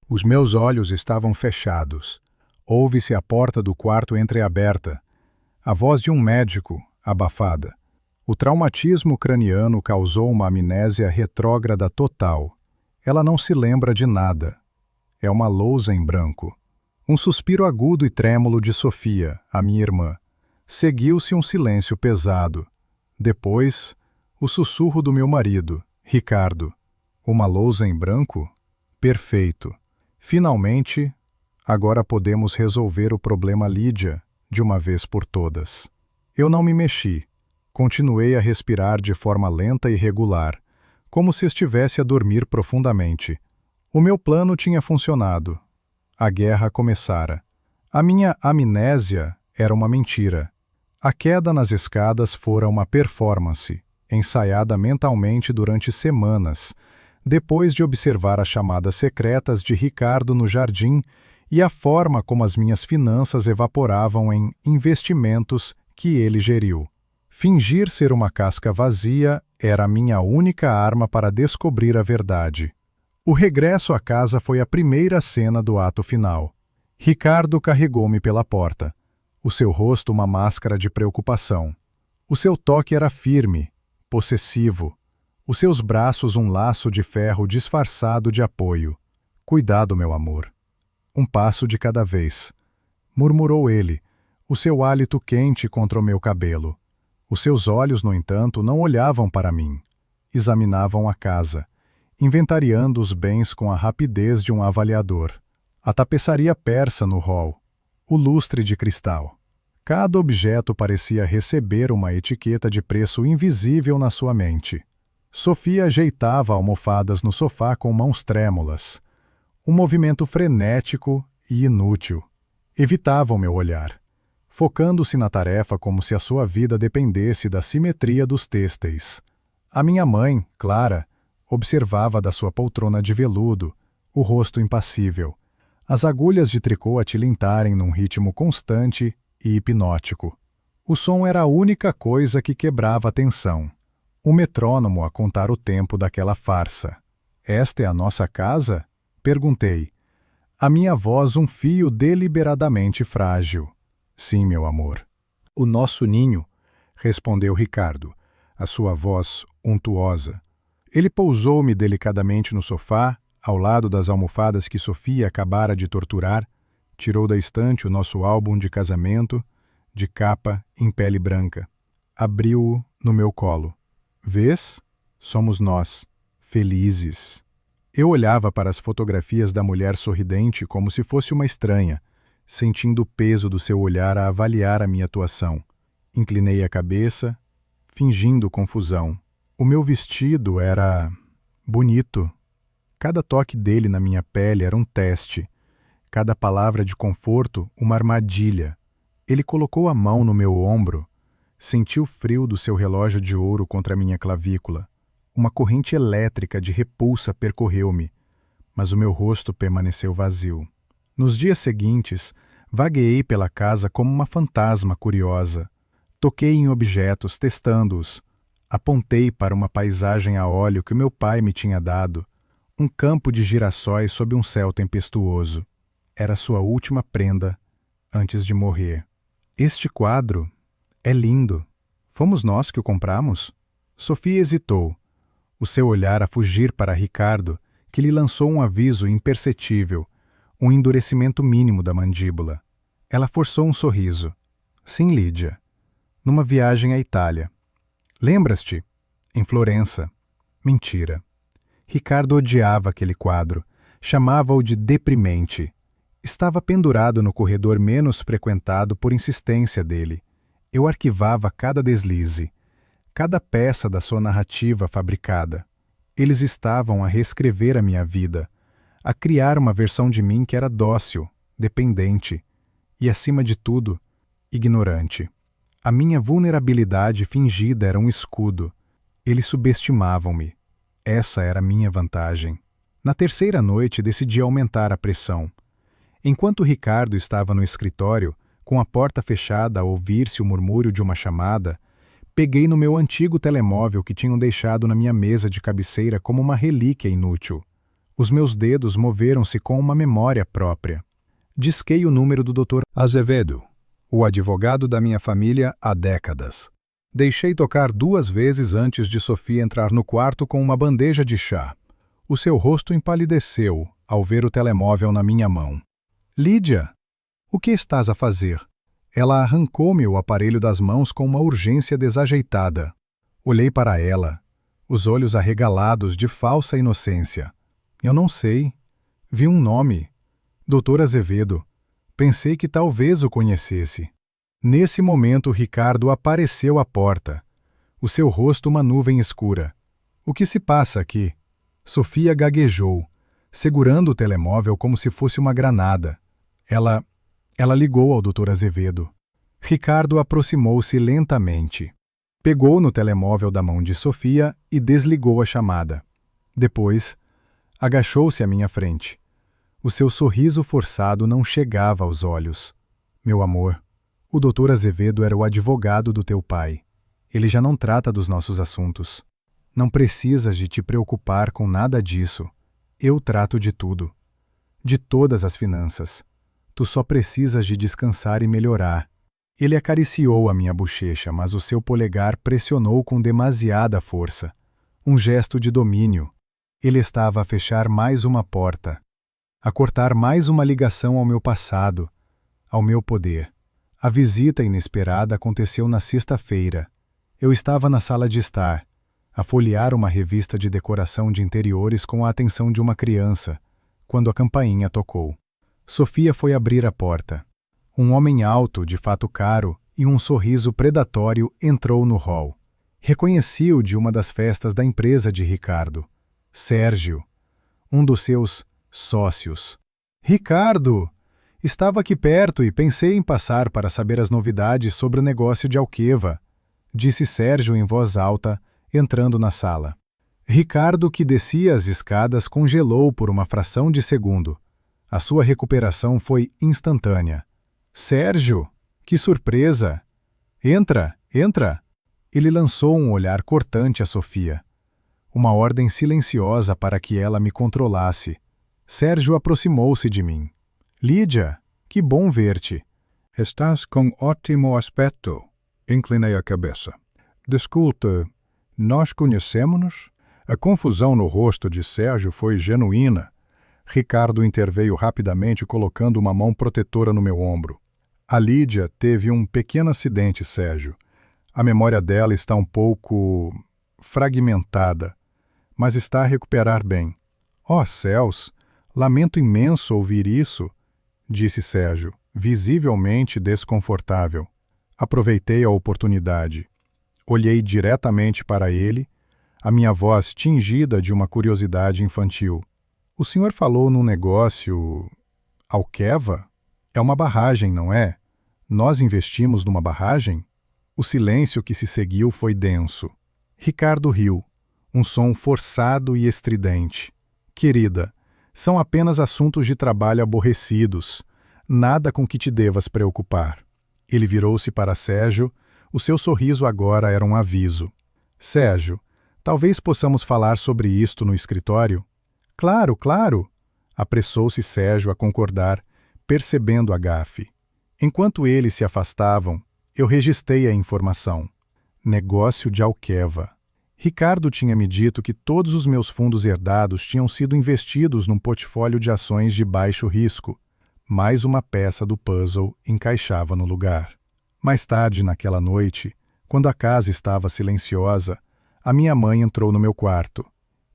Os meus olhos estavam fechados. Ouve-se a porta do quarto entreaberta. A voz de um médico, abafada. O traumatismo craniano causou uma amnésia retrógrada total. Ela não se lembra de nada. É uma lousa em branco. Um suspiro agudo e trêmulo de Sofia, a minha irmã. Seguiu-se um silêncio pesado. Depois, o sussurro do meu marido, Ricardo. Uma lousa em branco? Perfeito. Finalmente, agora podemos resolver o problema Lídia, de uma vez por todas. Eu não me mexi. Continuei a respirar de forma lenta e regular, como se estivesse a dormir profundamente. O meu plano tinha funcionado. A guerra começara. A minha amnésia era uma mentira. A queda nas escadas fora uma performance, ensaiada mentalmente durante semanas, depois de observar as chamadas secretas de Ricardo no jardim e a forma como as minhas finanças evaporavam em investimentos que ele geriu. Fingir ser uma casca vazia era a minha única arma para descobrir a verdade. O regresso à casa foi a primeira cena do ato final. Ricardo carregou-me pela porta. O seu rosto uma máscara de preocupação. O seu toque era firme, possessivo. Os seus braços um laço de ferro disfarçado de apoio. Cuidado, meu amor. Um passo de cada vez. Murmurou ele, o seu hálito quente contra o meu cabelo. Os seus olhos, no entanto, não olhavam para mim. Examinavam a casa, inventariando os bens com a rapidez de um avaliador. A tapeçaria persa no hall, o lustre de cristal. Cada objeto parecia receber uma etiqueta de preço invisível na sua mente. Sofia ajeitava almofadas no sofá com mãos trêmulas. Um movimento frenético e inútil. Evitava o meu olhar, focando-se na tarefa como se a sua vida dependesse da simetria dos têxteis. A minha mãe, Clara, observava da sua poltrona de veludo, o rosto impassível, as agulhas de tricô a tilintarem num ritmo constante e hipnótico. O som era a única coisa que quebrava a tensão. O metrônomo a contar o tempo daquela farsa. Esta é a nossa casa? Perguntei. A minha voz um fio deliberadamente frágil. Sim, meu amor. O nosso ninho, respondeu Ricardo, a sua voz untuosa. Ele pousou-me delicadamente no sofá, ao lado das almofadas que Sofia acabara de torturar, tirou da estante o nosso álbum de casamento, de capa em pele branca. Abriu-o no meu colo. Vês? Somos nós, felizes. Eu olhava para as fotografias da mulher sorridente como se fosse uma estranha, sentindo o peso do seu olhar a avaliar a minha atuação. Inclinei a cabeça, fingindo confusão. O meu vestido era bonito. Cada toque dele na minha pele era um teste. Cada palavra de conforto, uma armadilha. Ele colocou a mão no meu ombro. Senti o frio do seu relógio de ouro contra a minha clavícula. Uma corrente elétrica de repulsa percorreu-me, mas o meu rosto permaneceu vazio. Nos dias seguintes, vagueei pela casa como uma fantasma curiosa. Toquei em objetos, testando-os. Apontei para uma paisagem a óleo que meu pai me tinha dado, um campo de girassóis sob um céu tempestuoso. Era sua última prenda antes de morrer. Este quadro é lindo. Fomos nós que o compramos? Sofia hesitou, o seu olhar a fugir para Ricardo, que lhe lançou um aviso imperceptível, um endurecimento mínimo da mandíbula. Ela forçou um sorriso. Sim, Lídia. Numa viagem à Itália. Lembras-te? Em Florença. Mentira. Ricardo odiava aquele quadro. Chamava-o de deprimente. Estava pendurado no corredor menos frequentado por insistência dele. Eu arquivava cada deslize, cada peça da sua narrativa fabricada. Eles estavam a reescrever a minha vida, a criar uma versão de mim que era dócil, dependente e, acima de tudo, ignorante. A minha vulnerabilidade fingida era um escudo. Eles subestimavam-me. Essa era a minha vantagem. Na terceira noite decidi aumentar a pressão. Enquanto Ricardo estava no escritório, com a porta fechada a ouvir-se o murmúrio de uma chamada, peguei no meu antigo telemóvel que tinham deixado na minha mesa de cabeceira como uma relíquia inútil. Os meus dedos moveram-se com uma memória própria. Disquei o número do Dr. Azevedo, o advogado da minha família há décadas. Deixei tocar 2 vezes antes de Sofia entrar no quarto com uma bandeja de chá. O seu rosto empalideceu ao ver o telemóvel na minha mão. Lídia, o que estás a fazer? Ela arrancou-me o aparelho das mãos com uma urgência desajeitada. Olhei para ela, os olhos arregalados de falsa inocência. Eu não sei. Vi um nome. Dr. Azevedo. Pensei que talvez o conhecesse. Nesse momento, Ricardo apareceu à porta. O seu rosto uma nuvem escura. O que se passa aqui? Sofia gaguejou, segurando o telemóvel como se fosse uma granada. Ela ligou ao Dr. Azevedo. Ricardo aproximou-se lentamente. Pegou no telemóvel da mão de Sofia e desligou a chamada. Depois, agachou-se à minha frente. O seu sorriso forçado não chegava aos olhos. Meu amor, o Dr. Azevedo era o advogado do teu pai. Ele já não trata dos nossos assuntos. Não precisas de te preocupar com nada disso. Eu trato de tudo. De todas as finanças. Tu só precisas de descansar e melhorar. Ele acariciou a minha bochecha, mas o seu polegar pressionou com demasiada força. Um gesto de domínio. Ele estava a fechar mais uma porta. A cortar mais uma ligação ao meu passado, ao meu poder. A visita inesperada aconteceu na sexta-feira. Eu estava na sala de estar, a folhear uma revista de decoração de interiores com a atenção de uma criança, quando a campainha tocou. Sofia foi abrir a porta. Um homem alto, de fato caro, e um sorriso predatório entrou no hall. Reconheci-o de uma das festas da empresa de Ricardo. Sérgio, um dos seus sócios. Ricardo! Estava aqui perto e pensei em passar para saber as novidades sobre o negócio de Alqueva, disse Sérgio em voz alta, entrando na sala. Ricardo, que descia as escadas, congelou por uma fração de segundo. A sua recuperação foi instantânea. Sérgio, que surpresa! Entra, entra! Ele lançou um olhar cortante a Sofia. Uma ordem silenciosa para que ela me controlasse. Sérgio aproximou-se de mim. Lídia, que bom ver-te. Estás com ótimo aspecto. Inclinei a cabeça. Desculpe, nós conhecemos-nos? A confusão no rosto de Sérgio foi genuína. Ricardo interveio rapidamente, colocando uma mão protetora no meu ombro. A Lídia teve um pequeno acidente, Sérgio. A memória dela está um pouco fragmentada, mas está a recuperar bem. Oh, céus! Lamento imenso ouvir isso, disse Sérgio, visivelmente desconfortável. Aproveitei a oportunidade. Olhei diretamente para ele, a minha voz tingida de uma curiosidade infantil. O senhor falou num negócio... Alqueva? É uma barragem, não é? Nós investimos numa barragem? O silêncio que se seguiu foi denso. Ricardo riu, um som forçado e estridente. Querida, são apenas assuntos de trabalho aborrecidos, nada com que te devas preocupar. Ele virou-se para Sérgio, o seu sorriso agora era um aviso. Sérgio, talvez possamos falar sobre isto no escritório? Claro, claro! Apressou-se Sérgio a concordar, percebendo a gafe. Enquanto eles se afastavam, eu registrei a informação. Negócio de Alqueva. Ricardo tinha me dito que todos os meus fundos herdados tinham sido investidos num portfólio de ações de baixo risco. Mais uma peça do puzzle encaixava no lugar. Mais tarde naquela noite, quando a casa estava silenciosa, a minha mãe entrou no meu quarto.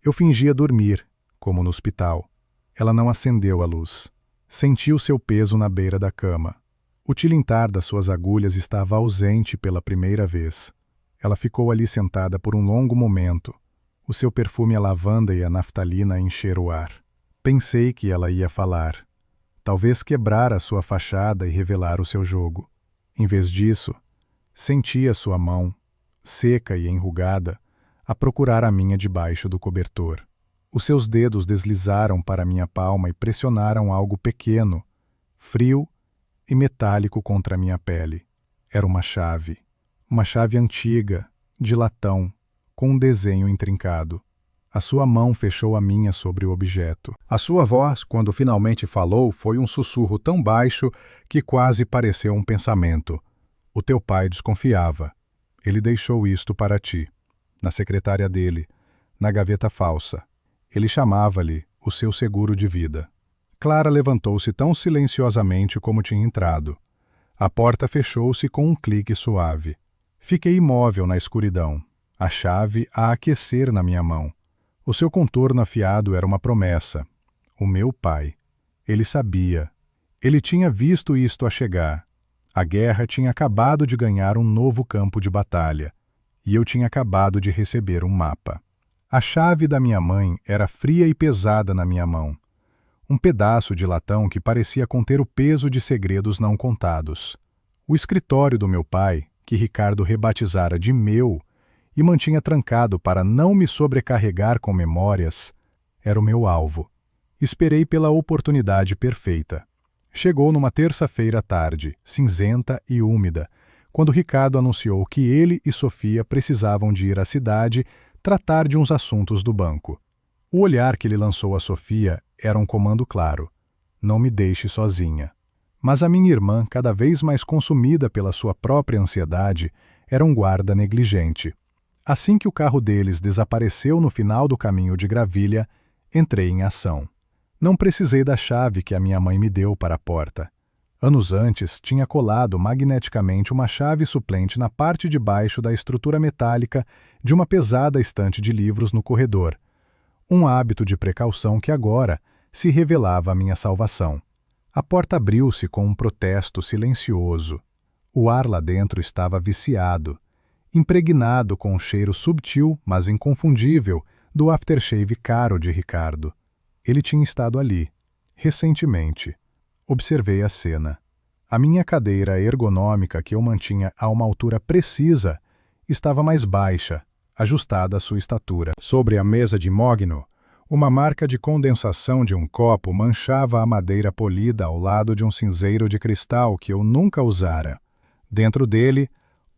Eu fingia dormir, como no hospital. Ela não acendeu a luz. Senti o seu peso na beira da cama. O tilintar das suas agulhas estava ausente pela primeira vez. Ela ficou ali sentada por um longo momento, o seu perfume a lavanda e a naftalina a encher o ar. Pensei que ela ia falar. Talvez quebrar a sua fachada e revelar o seu jogo. Em vez disso, senti a sua mão, seca e enrugada, a procurar a minha debaixo do cobertor. Os seus dedos deslizaram para minha palma e pressionaram algo pequeno, frio e metálico contra minha pele. Era uma chave antiga, de latão, com um desenho intrincado. A sua mão fechou a minha sobre o objeto. A sua voz, quando finalmente falou, foi um sussurro tão baixo que quase pareceu um pensamento. O teu pai desconfiava. Ele deixou isto para ti, na secretária dele, na gaveta falsa. Ele chamava-lhe o seu seguro de vida. Clara levantou-se tão silenciosamente como tinha entrado. A porta fechou-se com um clique suave. Fiquei imóvel na escuridão, a chave a aquecer na minha mão. O seu contorno afiado era uma promessa. O meu pai. Ele sabia. Ele tinha visto isto a chegar. A guerra tinha acabado de ganhar um novo campo de batalha. E eu tinha acabado de receber um mapa. A chave da minha mãe era fria e pesada na minha mão. Um pedaço de latão que parecia conter o peso de segredos não contados. O escritório do meu pai, que Ricardo rebatizara de meu, e mantinha trancado para não me sobrecarregar com memórias, era o meu alvo. Esperei pela oportunidade perfeita. Chegou numa terça-feira à tarde, cinzenta e úmida, quando Ricardo anunciou que ele e Sofia precisavam de ir à cidade tratar de uns assuntos do banco. O olhar que ele lançou a Sofia era um comando claro: não me deixe sozinha. Mas a minha irmã, cada vez mais consumida pela sua própria ansiedade, era um guarda negligente. Assim que o carro deles desapareceu no final do caminho de Gravilha, entrei em ação. Não precisei da chave que a minha mãe me deu para a porta. Anos antes, tinha colado magneticamente uma chave suplente na parte de baixo da estrutura metálica de uma pesada estante de livros no corredor. Um hábito de precaução que agora se revelava a minha salvação. A porta abriu-se com um protesto silencioso. O ar lá dentro estava viciado, impregnado com um cheiro subtil, mas inconfundível, do aftershave caro de Ricardo. Ele tinha estado ali, recentemente. Observei a cena. A minha cadeira ergonômica, que eu mantinha a uma altura precisa, estava mais baixa, ajustada à sua estatura. Sobre a mesa de mogno, uma marca de condensação de um copo manchava a madeira polida ao lado de um cinzeiro de cristal que eu nunca usara. Dentro dele,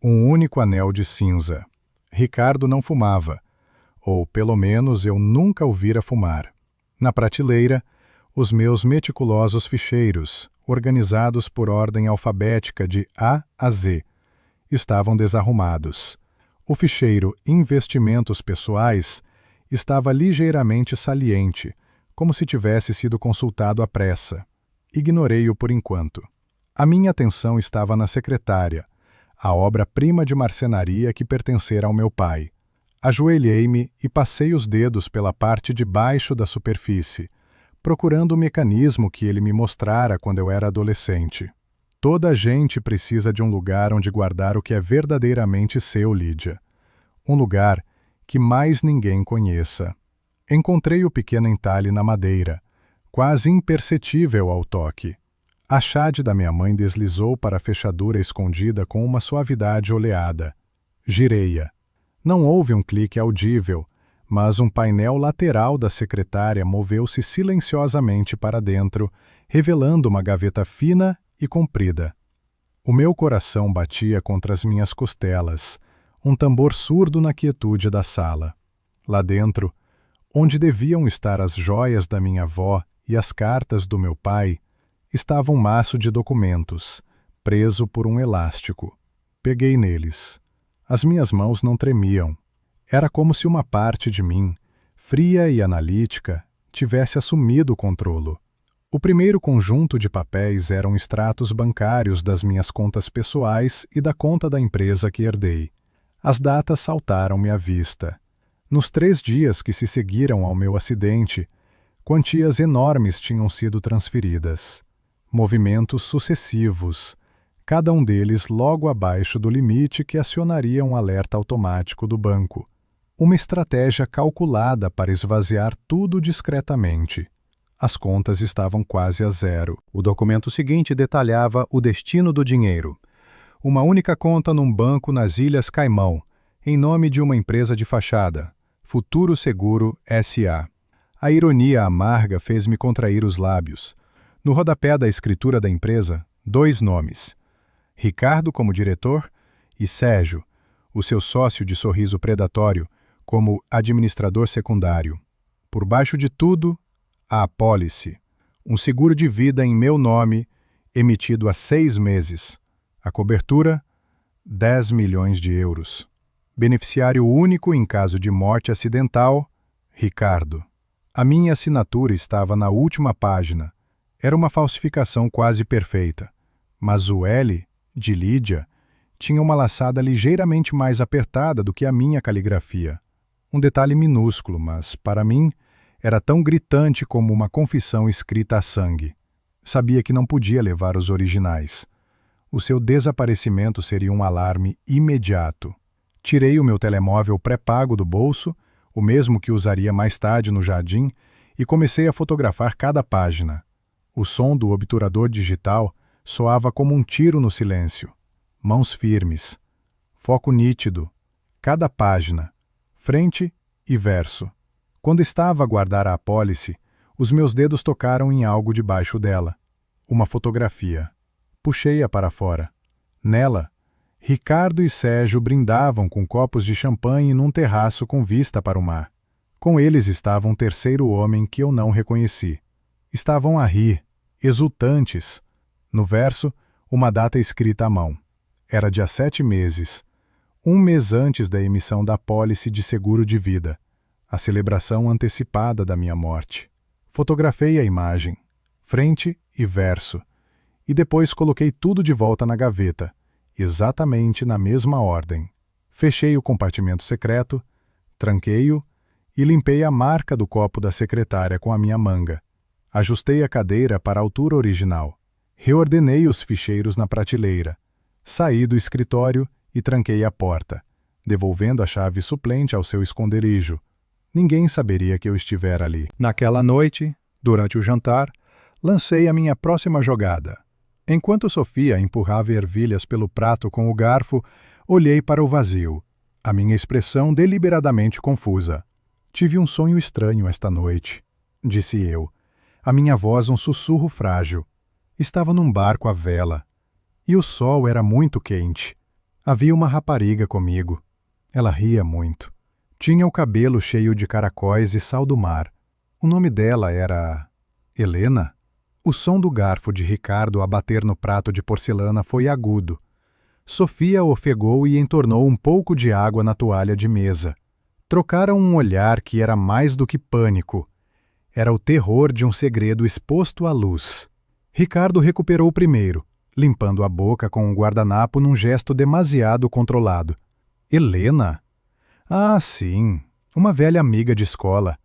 um único anel de cinza. Ricardo não fumava, ou pelo menos eu nunca o vira fumar. Na prateleira, os meus meticulosos ficheiros, organizados por ordem alfabética de A a Z, estavam desarrumados. O ficheiro Investimentos Pessoais estava ligeiramente saliente, como se tivesse sido consultado à pressa. Ignorei-o por enquanto. A minha atenção estava na secretária, a obra-prima de marcenaria que pertencera ao meu pai. Ajoelhei-me e passei os dedos pela parte de baixo da superfície, procurando o mecanismo que ele me mostrara quando eu era adolescente. Toda a gente precisa de um lugar onde guardar o que é verdadeiramente seu, Lídia. Um lugar que mais ninguém conheça. Encontrei o pequeno entalhe na madeira, quase imperceptível ao toque. A chave da minha mãe deslizou para a fechadura escondida com uma suavidade oleada. Girei-a. Não houve um clique audível, mas um painel lateral da secretária moveu-se silenciosamente para dentro, revelando uma gaveta fina e comprida. O meu coração batia contra as minhas costelas, um tambor surdo na quietude da sala. Lá dentro, onde deviam estar as joias da minha avó e as cartas do meu pai, estava um maço de documentos, preso por um elástico. Peguei neles. As minhas mãos não tremiam. Era como se uma parte de mim, fria e analítica, tivesse assumido o controlo. O primeiro conjunto de papéis eram extratos bancários das minhas contas pessoais e da conta da empresa que herdei. As datas saltaram-me à vista. Nos 3 dias que se seguiram ao meu acidente, quantias enormes tinham sido transferidas. Movimentos sucessivos, cada um deles logo abaixo do limite que acionaria um alerta automático do banco. Uma estratégia calculada para esvaziar tudo discretamente. As contas estavam quase a zero. O documento seguinte detalhava o destino do dinheiro. Uma única conta num banco nas Ilhas Caimão, em nome de uma empresa de fachada, Futuro Seguro S.A. A ironia amarga fez-me contrair os lábios. No rodapé da escritura da empresa, 2 nomes. Ricardo como diretor e Sérgio, o seu sócio de sorriso predatório, como administrador secundário. Por baixo de tudo, a apólice, um seguro de vida em meu nome, emitido há 6 meses. A cobertura, 10 milhões de euros. Beneficiário único em caso de morte acidental, Ricardo. A minha assinatura estava na última página. Era uma falsificação quase perfeita. Mas o L, de Lídia, tinha uma laçada ligeiramente mais apertada do que a minha caligrafia. Um detalhe minúsculo, mas, para mim, era tão gritante como uma confissão escrita a sangue. Sabia que não podia levar os originais. O seu desaparecimento seria um alarme imediato. Tirei o meu telemóvel pré-pago do bolso, o mesmo que usaria mais tarde no jardim, e comecei a fotografar cada página. O som do obturador digital soava como um tiro no silêncio. Mãos firmes. Foco nítido. Cada página. Frente e verso. Quando estava a guardar a apólice, os meus dedos tocaram em algo debaixo dela. Uma fotografia. Puxei-a para fora. Nela, Ricardo e Sérgio brindavam com copos de champanhe num terraço com vista para o mar. Com eles estava um terceiro homem que eu não reconheci. Estavam a rir, exultantes. No verso, uma data escrita à mão. Era dia 7 meses, 1 mês antes da emissão da apólice de seguro de vida, a celebração antecipada da minha morte. Fotografei a imagem, frente e verso, e depois coloquei tudo de volta na gaveta, exatamente na mesma ordem. Fechei o compartimento secreto, tranquei-o e limpei a marca do copo da secretária com a minha manga. Ajustei a cadeira para a altura original. Reordenei os ficheiros na prateleira. Saí do escritório e tranquei a porta, devolvendo a chave suplente ao seu esconderijo. Ninguém saberia que eu estivera ali. Naquela noite, durante o jantar, lancei a minha próxima jogada. Enquanto Sofia empurrava ervilhas pelo prato com o garfo, olhei para o vazio, a minha expressão deliberadamente confusa. Tive um sonho estranho esta noite, disse eu, a minha voz um sussurro frágil. Estava num barco à vela. E o sol era muito quente. Havia uma rapariga comigo. Ela ria muito. Tinha o cabelo cheio de caracóis e sal do mar. O nome dela era... Helena? O som do garfo de Ricardo a bater no prato de porcelana foi agudo. Sofia ofegou e entornou um pouco de água na toalha de mesa. Trocaram um olhar que era mais do que pânico. Era o terror de um segredo exposto à luz. Ricardo recuperou primeiro, limpando a boca com um guardanapo num gesto demasiado controlado. Helena? Ah, sim, uma velha amiga de escola.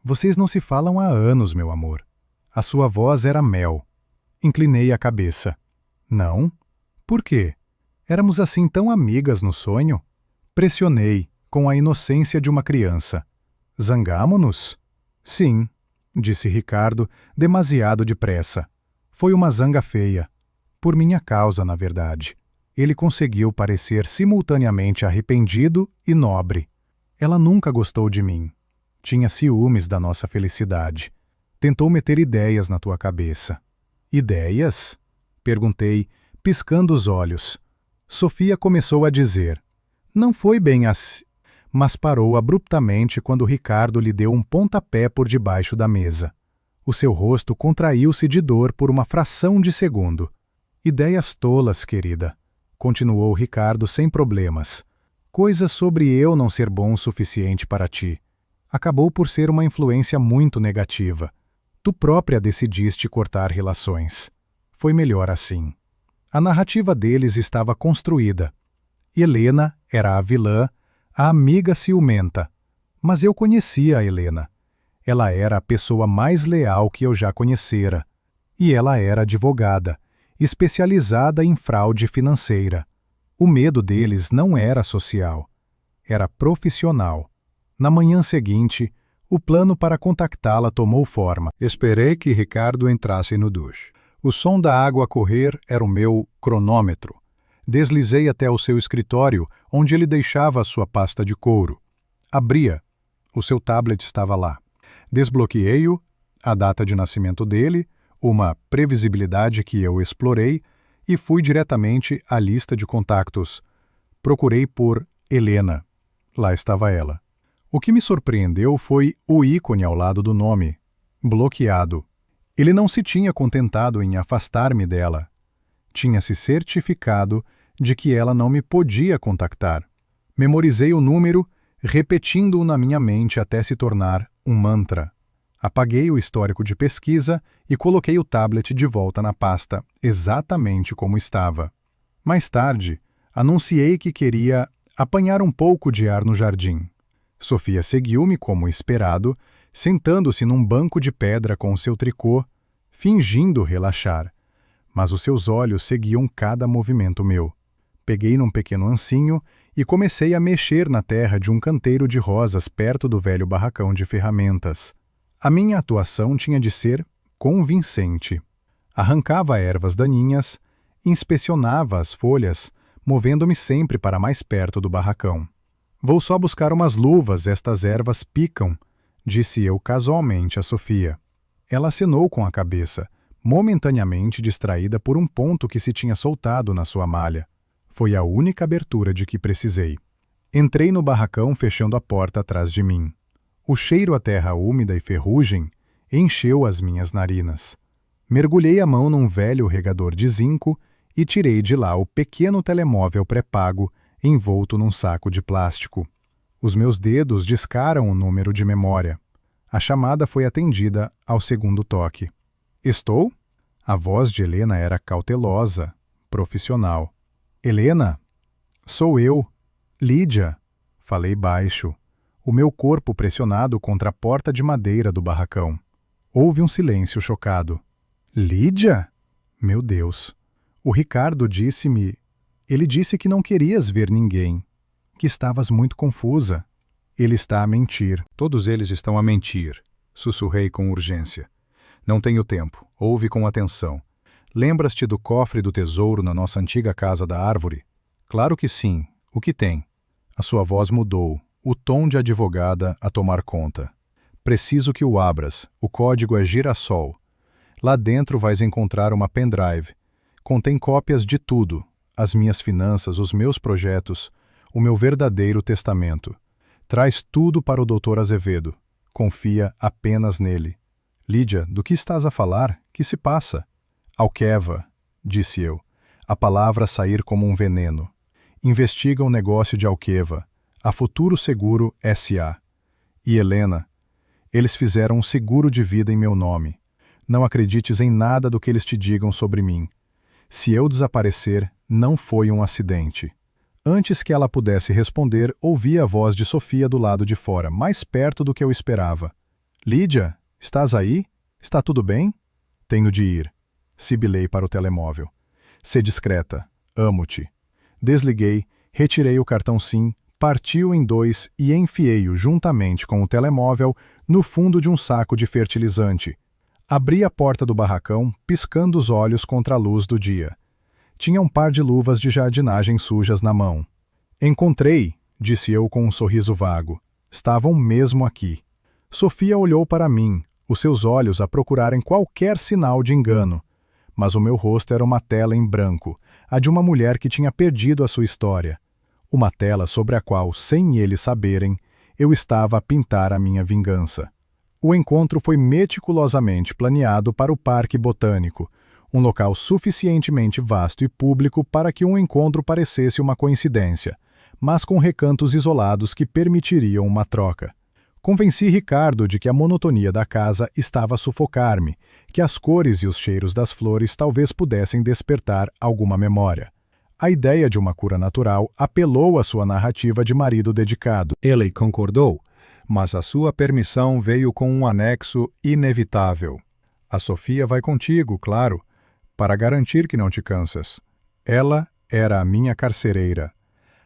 Vocês não se falam há anos, meu amor. A sua voz era mel. Inclinei a cabeça. Não? Por quê? Éramos assim tão amigas no sonho? Pressionei, com a inocência de uma criança. Zangamo-nos? Sim, disse Ricardo, demasiado depressa. Foi uma zanga feia. Por minha causa, na verdade. Ele conseguiu parecer simultaneamente arrependido e nobre. Ela nunca gostou de mim. Tinha ciúmes da nossa felicidade. Tentou meter ideias na tua cabeça. Ideias? Perguntei, piscando os olhos. Sofia começou a dizer. Não foi bem assim. Mas parou abruptamente quando Ricardo lhe deu um pontapé por debaixo da mesa. O seu rosto contraiu-se de dor por uma fração de segundo. Ideias tolas, querida, continuou Ricardo sem problemas. Coisas sobre eu não ser bom o suficiente para ti. Acabou por ser uma influência muito negativa. Tu própria decidiste cortar relações. Foi melhor assim. A narrativa deles estava construída. Helena era a vilã, a amiga ciumenta. Mas eu conhecia a Helena. Ela era a pessoa mais leal que eu já conhecera. E ela era advogada, especializada em fraude financeira. O medo deles não era social, era profissional. Na manhã seguinte, o plano para contactá-la tomou forma. Esperei que Ricardo entrasse no duche. O som da água a correr era o meu cronômetro. Deslizei até o seu escritório, onde ele deixava a sua pasta de couro. Abria. O seu tablet estava lá. Desbloqueei-o, a data de nascimento dele, uma previsibilidade que eu explorei, e fui diretamente à lista de contactos. Procurei por Helena. Lá estava ela. O que me surpreendeu foi o ícone ao lado do nome, bloqueado. Ele não se tinha contentado em afastar-me dela. Tinha se certificado de que ela não me podia contactar. Memorizei o número, repetindo-o na minha mente até se tornar um mantra. Apaguei o histórico de pesquisa e coloquei o tablet de volta na pasta, exatamente como estava. Mais tarde, anunciei que queria apanhar um pouco de ar no jardim. Sofia seguiu-me como esperado, sentando-se num banco de pedra com seu tricô, fingindo relaxar. Mas os seus olhos seguiam cada movimento meu. Peguei num pequeno ancinho e comecei a mexer na terra de um canteiro de rosas perto do velho barracão de ferramentas. A minha atuação tinha de ser convincente. Arrancava ervas daninhas, inspecionava as folhas, movendo-me sempre para mais perto do barracão. Vou só buscar umas luvas, estas ervas picam, disse eu casualmente a Sofia. Ela acenou com a cabeça, momentaneamente distraída por um ponto que se tinha soltado na sua malha. Foi a única abertura de que precisei. Entrei no barracão fechando a porta atrás de mim. O cheiro à terra úmida e ferrugem encheu as minhas narinas. Mergulhei a mão num velho regador de zinco e tirei de lá o pequeno telemóvel pré-pago envolto num saco de plástico. Os meus dedos discaram o número de memória. A chamada foi atendida ao segundo toque. Estou? A voz de Helena era cautelosa, profissional. Helena? Sou eu. Lídia. Falei baixo, o meu corpo pressionado contra a porta de madeira do barracão. Houve um silêncio chocado. Lídia? Meu Deus. O Ricardo disse-me... Ele disse que não querias ver ninguém, que estavas muito confusa. Ele está a mentir. Todos eles estão a mentir, sussurrei com urgência. Não tenho tempo. Ouve com atenção. Lembras-te do cofre do tesouro na nossa antiga casa da árvore? Claro que sim. O que tem? A sua voz mudou, o tom de advogada a tomar conta. Preciso que o abras. O código é girassol. Lá dentro vais encontrar uma pendrive. Contém cópias de tudo. As minhas finanças, os meus projetos, o meu verdadeiro testamento. Traz tudo para o Dr. Azevedo. Confia apenas nele. Lídia, do que estás a falar? Que se passa? Alqueva, disse eu, a palavra sair como um veneno. Investiga o negócio de Alqueva, a Futuro Seguro S.A. E Helena, eles fizeram um seguro de vida em meu nome. Não acredites em nada do que eles te digam sobre mim. Se eu desaparecer, não foi um acidente. Antes que ela pudesse responder, ouvi a voz de Sofia do lado de fora, mais perto do que eu esperava. Lídia, estás aí? Está tudo bem? Tenho de ir. Sibilei para o telemóvel. Sê discreta. Amo-te. Desliguei, retirei o cartão SIM, parti-o em dois e enfiei-o juntamente com o telemóvel no fundo de um saco de fertilizante. Abri a porta do barracão, piscando os olhos contra a luz do dia. Tinha um par de luvas de jardinagem sujas na mão. Encontrei, disse eu com um sorriso vago. Estavam mesmo aqui. Sofia olhou para mim, os seus olhos a procurarem qualquer sinal de engano. Mas o meu rosto era uma tela em branco, a de uma mulher que tinha perdido a sua história. Uma tela sobre a qual, sem eles saberem, eu estava a pintar a minha vingança. O encontro foi meticulosamente planeado para o Parque Botânico, um local suficientemente vasto e público para que um encontro parecesse uma coincidência, mas com recantos isolados que permitiriam uma troca. Convenci Ricardo de que a monotonia da casa estava a sufocar-me, que as cores e os cheiros das flores talvez pudessem despertar alguma memória. A ideia de uma cura natural apelou à sua narrativa de marido dedicado. Ele concordou, mas a sua permissão veio com um anexo inevitável. A Sofia vai contigo, claro, para garantir que não te cansas. Ela era a minha carcereira.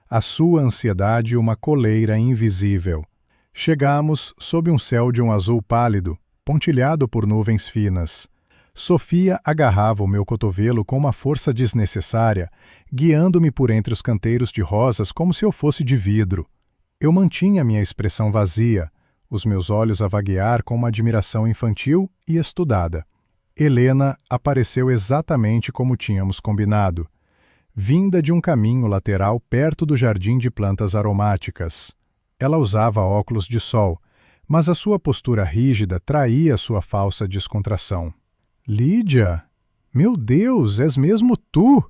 A sua ansiedade uma coleira invisível. Chegamos sob um céu de um azul pálido, pontilhado por nuvens finas. Sofia agarrava o meu cotovelo com uma força desnecessária, guiando-me por entre os canteiros de rosas como se eu fosse de vidro. Eu mantinha minha expressão vazia, os meus olhos a vaguear com uma admiração infantil e estudada. Helena apareceu exatamente como tínhamos combinado, vinda de um caminho lateral perto do jardim de plantas aromáticas. Ela usava óculos de sol, mas a sua postura rígida traía sua falsa descontração. Lídia! Meu Deus, és mesmo tu!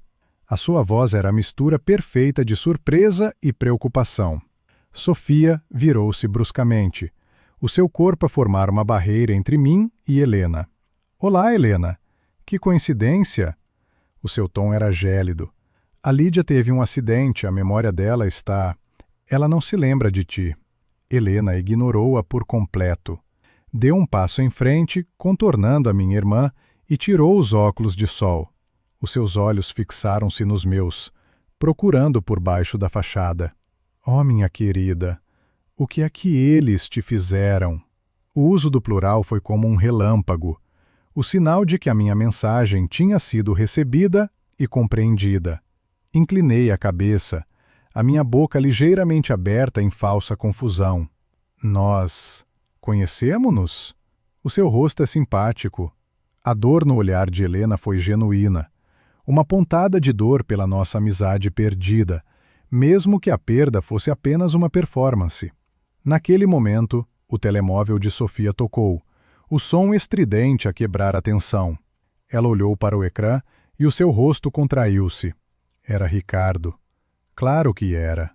A sua voz era a mistura perfeita de surpresa e preocupação. Sofia virou-se bruscamente. O seu corpo a formar uma barreira entre mim e Helena. Olá, Helena! Que coincidência! O seu tom era gélido. A Lídia teve um acidente, a memória dela está... Ela não se lembra de ti. Helena ignorou-a por completo. Deu um passo em frente, contornando a minha irmã, e tirou os óculos de sol. Os seus olhos fixaram-se nos meus, procurando por baixo da fachada. Oh, minha querida, o que é que eles te fizeram? O uso do plural foi como um relâmpago, o sinal de que a minha mensagem tinha sido recebida e compreendida. Inclinei a cabeça, a minha boca ligeiramente aberta em falsa confusão. Nós conhecemo-nos? O seu rosto é simpático. A dor no olhar de Helena foi genuína. Uma pontada de dor pela nossa amizade perdida, mesmo que a perda fosse apenas uma performance. Naquele momento, o telemóvel de Sofia tocou, o som estridente a quebrar a tensão. Ela olhou para o ecrã e o seu rosto contraiu-se. Era Ricardo. Claro que era.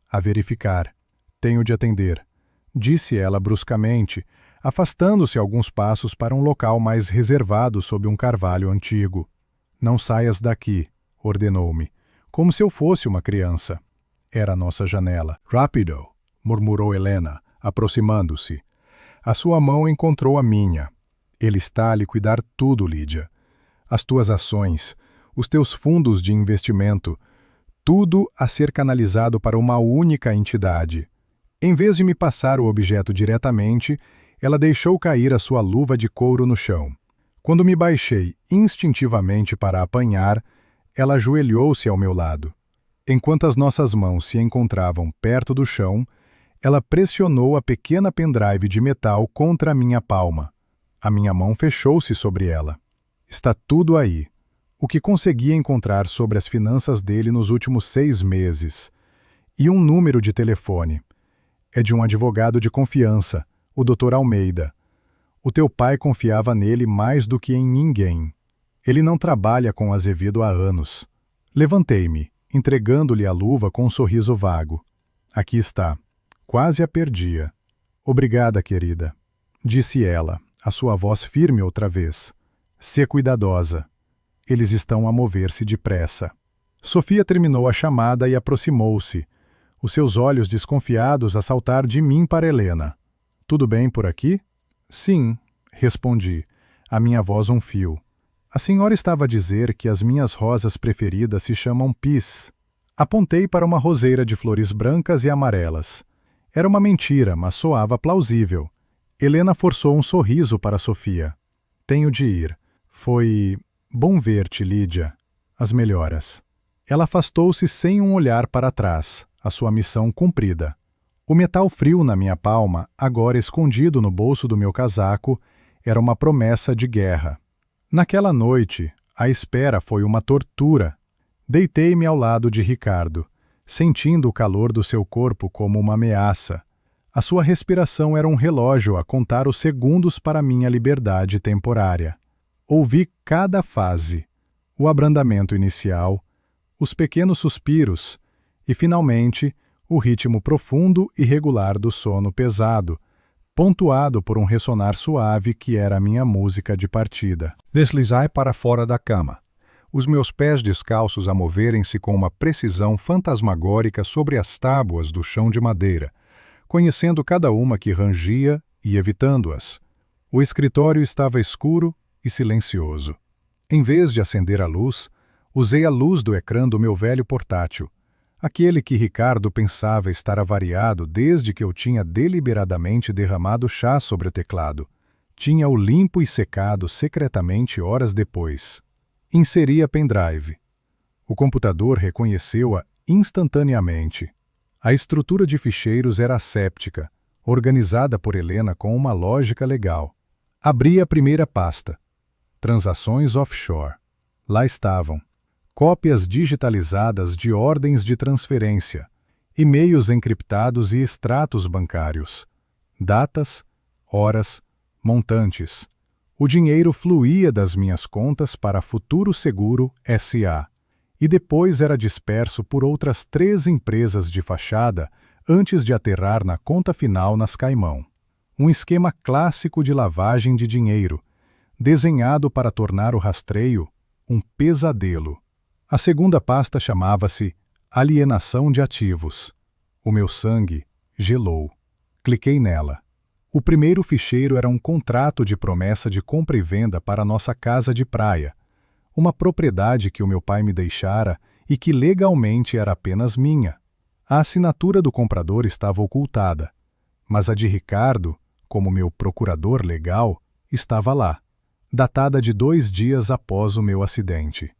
A verificar. Tenho de atender, disse ela bruscamente, afastando-se alguns passos para um local mais reservado sob um carvalho antigo. Não saias daqui, ordenou-me, como se eu fosse uma criança. Era a nossa janela. Rápido, murmurou Helena, aproximando-se. A sua mão encontrou a minha. Ele está a liquidar tudo, Lídia. As tuas ações, os teus fundos de investimento, tudo a ser canalizado para uma única entidade. Em vez de me passar o objeto diretamente, ela deixou cair a sua luva de couro no chão. Quando me baixei instintivamente para apanhar, ela ajoelhou-se ao meu lado. Enquanto as nossas mãos se encontravam perto do chão, ela pressionou a pequena pendrive de metal contra a minha palma. A minha mão fechou-se sobre ela. Está tudo aí. O que consegui encontrar sobre as finanças dele nos últimos 6 meses. E um número de telefone. É de um advogado de confiança, o Dr. Almeida. O teu pai confiava nele mais do que em ninguém. Ele não trabalha com Azevedo há anos. Levantei-me, entregando-lhe a luva com um sorriso vago. Aqui está. Quase a perdia. Obrigada, querida, disse ela, a sua voz firme outra vez. Sê cuidadosa. Eles estão a mover-se depressa. Sofia terminou a chamada e aproximou-se, os seus olhos desconfiados a saltar de mim para Helena. Tudo bem por aqui? Sim, respondi, a minha voz um fio. A senhora estava a dizer que as minhas rosas preferidas se chamam pis. Apontei para uma roseira de flores brancas e amarelas. Era uma mentira, mas soava plausível. Helena forçou um sorriso para Sofia. Tenho de ir. Foi bom ver-te, Lídia. As melhoras. Ela afastou-se sem um olhar para trás, a sua missão cumprida. O metal frio na minha palma, agora escondido no bolso do meu casaco, era uma promessa de guerra. Naquela noite, a espera foi uma tortura. Deitei-me ao lado de Ricardo, sentindo o calor do seu corpo como uma ameaça. A sua respiração era um relógio a contar os segundos para minha liberdade temporária. Ouvi cada fase, o abrandamento inicial, os pequenos suspiros e, finalmente, o ritmo profundo e regular do sono pesado, pontuado por um ressonar suave que era a minha música de partida. Deslizai para fora da cama, os meus pés descalços a moverem-se com uma precisão fantasmagórica sobre as tábuas do chão de madeira, conhecendo cada uma que rangia e evitando-as. O escritório estava escuro e silencioso. Em vez de acender a luz, usei a luz do ecrã do meu velho portátil, aquele que Ricardo pensava estar avariado desde que eu tinha deliberadamente derramado chá sobre o teclado. Tinha-o limpo e secado secretamente horas depois. Inseri a pendrive. O computador reconheceu-a instantaneamente. A estrutura de ficheiros era asséptica, organizada por Helena com uma lógica legal. Abri a primeira pasta. Transações offshore. Lá estavam. Cópias digitalizadas de ordens de transferência, e-mails encriptados e extratos bancários, datas, horas, montantes. O dinheiro fluía das minhas contas para Futuro Seguro S.A. e depois era disperso por outras 3 empresas de fachada antes de aterrar na conta final nas Caimão. Um esquema clássico de lavagem de dinheiro, desenhado para tornar o rastreio um pesadelo. A segunda pasta chamava-se Alienação de Ativos. O meu sangue gelou. Cliquei nela. O primeiro ficheiro era um contrato de promessa de compra e venda para nossa casa de praia, uma propriedade que o meu pai me deixara e que legalmente era apenas minha. A assinatura do comprador estava ocultada, mas a de Ricardo, como meu procurador legal, estava lá, datada de 2 dias após o meu acidente.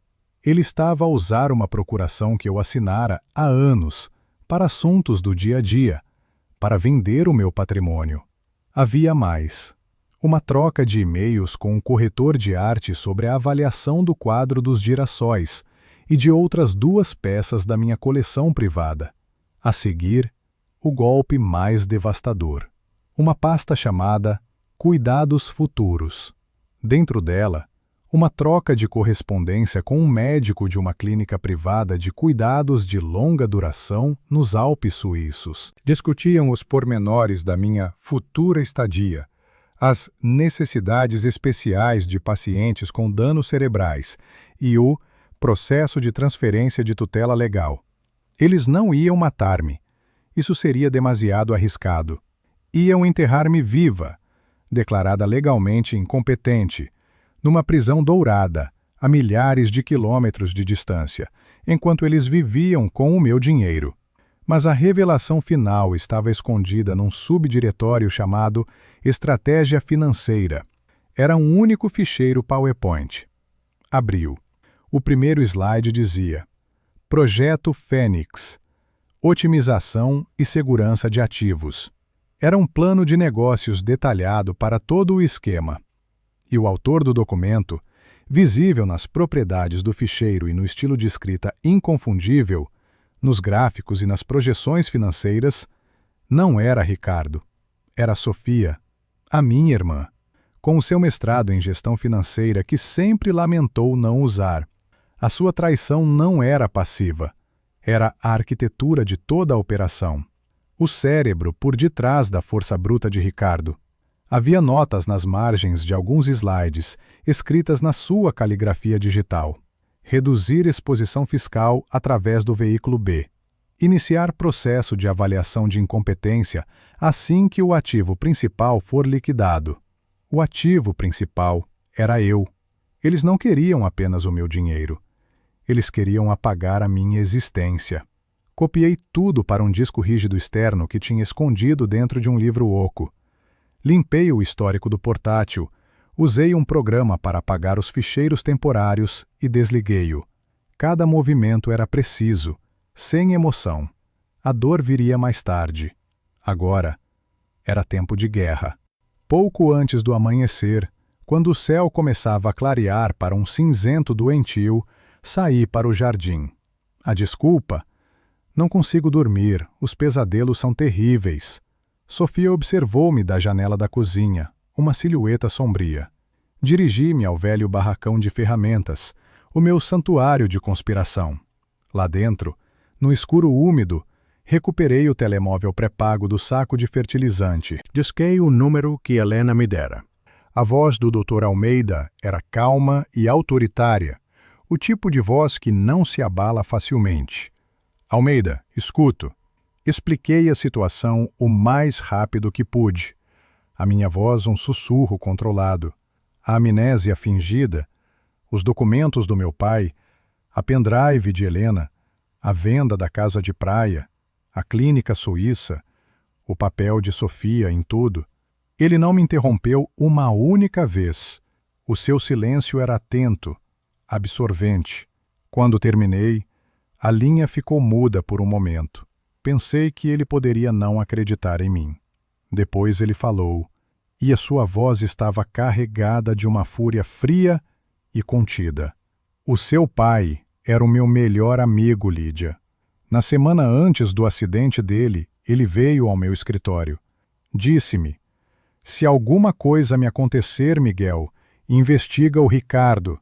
Ele estava a usar uma procuração que eu assinara há anos, para assuntos do dia a dia, para vender o meu patrimônio. Havia mais. Uma troca de e-mails com um corretor de arte sobre a avaliação do quadro dos girassóis e de outras 2 peças da minha coleção privada. A seguir, o golpe mais devastador. Uma pasta chamada Cuidados Futuros. Dentro dela, uma troca de correspondência com um médico de uma clínica privada de cuidados de longa duração nos Alpes suíços. Discutiam os pormenores da minha futura estadia, as necessidades especiais de pacientes com danos cerebrais e o processo de transferência de tutela legal. Eles não iam matar-me. Isso seria demasiado arriscado. Iam enterrar-me viva, declarada legalmente incompetente, numa prisão dourada, a milhares de quilômetros de distância, enquanto eles viviam com o meu dinheiro. Mas a revelação final estava escondida num subdiretório chamado Estratégia Financeira. Era um único ficheiro PowerPoint. Abriu. O primeiro slide dizia: Projeto Fênix. Otimização e segurança de ativos. Era um plano de negócios detalhado para todo o esquema. E o autor do documento, visível nas propriedades do ficheiro e no estilo de escrita inconfundível, nos gráficos e nas projeções financeiras, não era Ricardo. Era Sofia, a minha irmã, com o seu mestrado em gestão financeira que sempre lamentou não usar. A sua traição não era passiva, era a arquitetura de toda a operação. O cérebro por detrás da força bruta de Ricardo. Havia notas nas margens de alguns slides, escritas na sua caligrafia digital. Reduzir exposição fiscal através do veículo B. Iniciar processo de avaliação de incompetência assim que o ativo principal for liquidado. O ativo principal era eu. Eles não queriam apenas o meu dinheiro. Eles queriam apagar a minha existência. Copiei tudo para um disco rígido externo que tinha escondido dentro de um livro oco. Limpei o histórico do portátil, usei um programa para apagar os ficheiros temporários e desliguei-o. Cada movimento era preciso, sem emoção. A dor viria mais tarde. Agora, era tempo de guerra. Pouco antes do amanhecer, quando o céu começava a clarear para um cinzento doentio, saí para o jardim. A desculpa? Não consigo dormir, os pesadelos são terríveis. Sofia observou-me da janela da cozinha, uma silhueta sombria. Dirigi-me ao velho barracão de ferramentas, o meu santuário de conspiração. Lá dentro, no escuro úmido, recuperei o telemóvel pré-pago do saco de fertilizante. Disquei o número que Helena me dera. A voz do Dr. Almeida era calma e autoritária, o tipo de voz que não se abala facilmente. Almeida, escuto. Expliquei a situação o mais rápido que pude. A minha voz um sussurro controlado. A amnésia fingida, os documentos do meu pai, a pendrive de Helena, a venda da casa de praia, a clínica suíça, o papel de Sofia em tudo. Ele não me interrompeu uma única vez. O seu silêncio era atento, absorvente. Quando terminei, a linha ficou muda por um momento. Pensei que ele poderia não acreditar em mim. Depois ele falou, e a sua voz estava carregada de uma fúria fria e contida. O seu pai era o meu melhor amigo, Lídia. Na semana antes do acidente dele, ele veio ao meu escritório. Disse-me: se alguma coisa me acontecer, Miguel, investiga o Ricardo.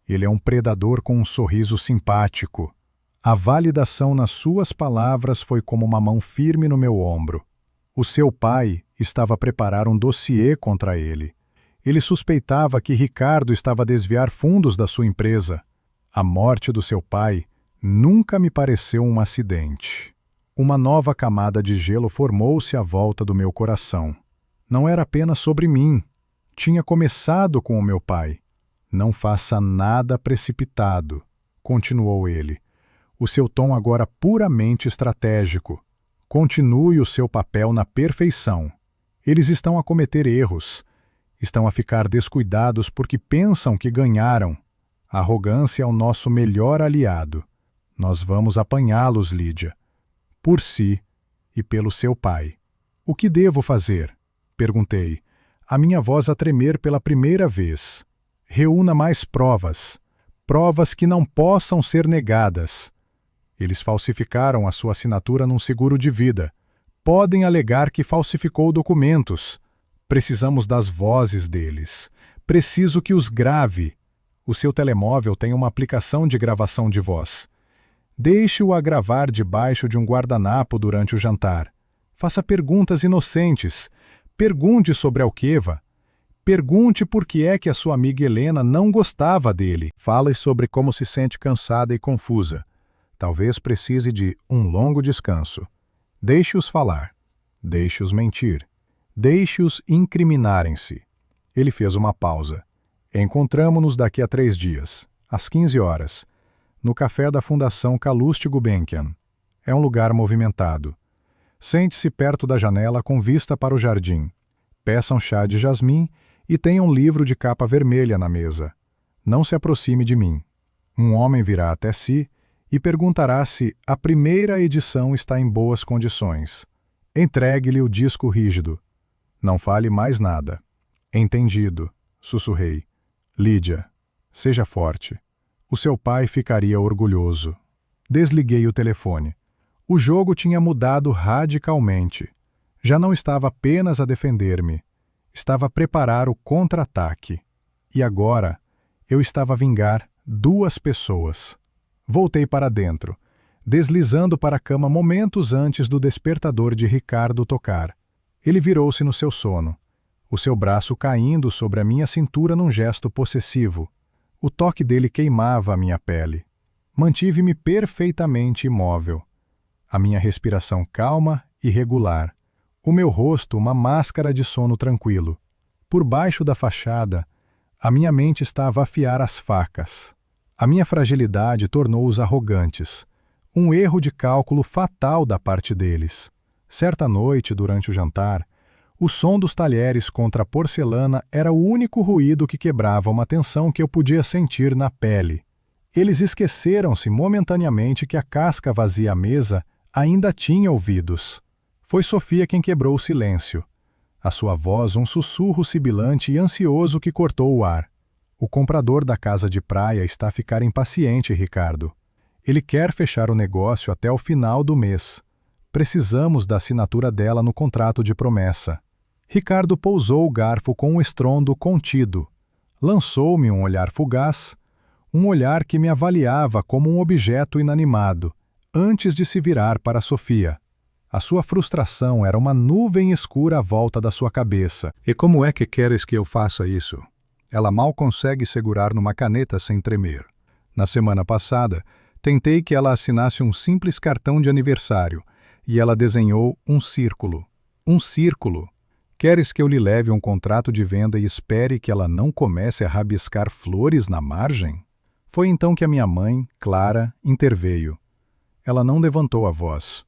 Ele é um predador com um sorriso simpático. A validação nas suas palavras foi como uma mão firme no meu ombro. O seu pai estava a preparar um dossiê contra ele. Ele suspeitava que Ricardo estava a desviar fundos da sua empresa. A morte do seu pai nunca me pareceu um acidente. Uma nova camada de gelo formou-se à volta do meu coração. Não era apenas sobre mim. Tinha começado com o meu pai. Não faça nada precipitado, continuou ele. O seu tom agora puramente estratégico. Continue o seu papel na perfeição. Eles estão a cometer erros. Estão a ficar descuidados porque pensam que ganharam. A arrogância é o nosso melhor aliado. Nós vamos apanhá-los, Lídia. Por si e pelo seu pai. O que devo fazer? Perguntei, a minha voz a tremer pela primeira vez. Reúna mais provas. Provas que não possam ser negadas. Eles falsificaram a sua assinatura num seguro de vida. Podem alegar que falsificou documentos. Precisamos das vozes deles. Preciso que os grave. O seu telemóvel tem uma aplicação de gravação de voz. Deixe-o a gravar debaixo de um guardanapo durante o jantar. Faça perguntas inocentes. Pergunte sobre Alqueva. Pergunte por que é que a sua amiga Helena não gostava dele. Fale sobre como se sente cansada e confusa. Talvez precise de um longo descanso. Deixe-os falar. Deixe-os mentir. Deixe-os incriminarem-se. Ele fez uma pausa. Encontramo-nos daqui a 3 dias, às 15 horas, no café da Fundação Calouste Gulbenkian. É um lugar movimentado. Sente-se perto da janela com vista para o jardim. Peça um chá de jasmim e tenha um livro de capa vermelha na mesa. Não se aproxime de mim. Um homem virá até si e perguntará se a primeira edição está em boas condições. Entregue-lhe o disco rígido. Não fale mais nada. Entendido, sussurrei. Lídia, seja forte. O seu pai ficaria orgulhoso. Desliguei o telefone. O jogo tinha mudado radicalmente. Já não estava apenas a defender-me. Estava a preparar o contra-ataque. E agora, eu estava a vingar 2 pessoas. Voltei para dentro, deslizando para a cama momentos antes do despertador de Ricardo tocar. Ele virou-se no seu sono, o seu braço caindo sobre a minha cintura num gesto possessivo. O toque dele queimava a minha pele. Mantive-me perfeitamente imóvel. A minha respiração calma e regular. O meu rosto uma máscara de sono tranquilo. Por baixo da fachada, a minha mente estava a afiar as facas. A minha fragilidade tornou-os arrogantes. Um erro de cálculo fatal da parte deles. Certa noite, durante o jantar, o som dos talheres contra a porcelana era o único ruído que quebrava uma tensão que eu podia sentir na pele. Eles esqueceram-se momentaneamente que a casca vazia à mesa ainda tinha ouvidos. Foi Sofia quem quebrou o silêncio. A sua voz um sussurro sibilante e ansioso que cortou o ar. O comprador da casa de praia está a ficar impaciente, Ricardo. Ele quer fechar o negócio até o final do mês. Precisamos da assinatura dela no contrato de promessa. Ricardo pousou o garfo com um estrondo contido. Lançou-me um olhar fugaz, um olhar que me avaliava como um objeto inanimado, antes de se virar para Sofia. A sua frustração era uma nuvem escura à volta da sua cabeça. E como é que queres que eu faça isso? Ela mal consegue segurar numa caneta sem tremer. Na semana passada, tentei que ela assinasse um simples cartão de aniversário, e ela desenhou um círculo. Um círculo! Queres que eu lhe leve um contrato de venda e espere que ela não comece a rabiscar flores na margem? Foi então que a minha mãe, Clara, interveio. Ela não levantou a voz.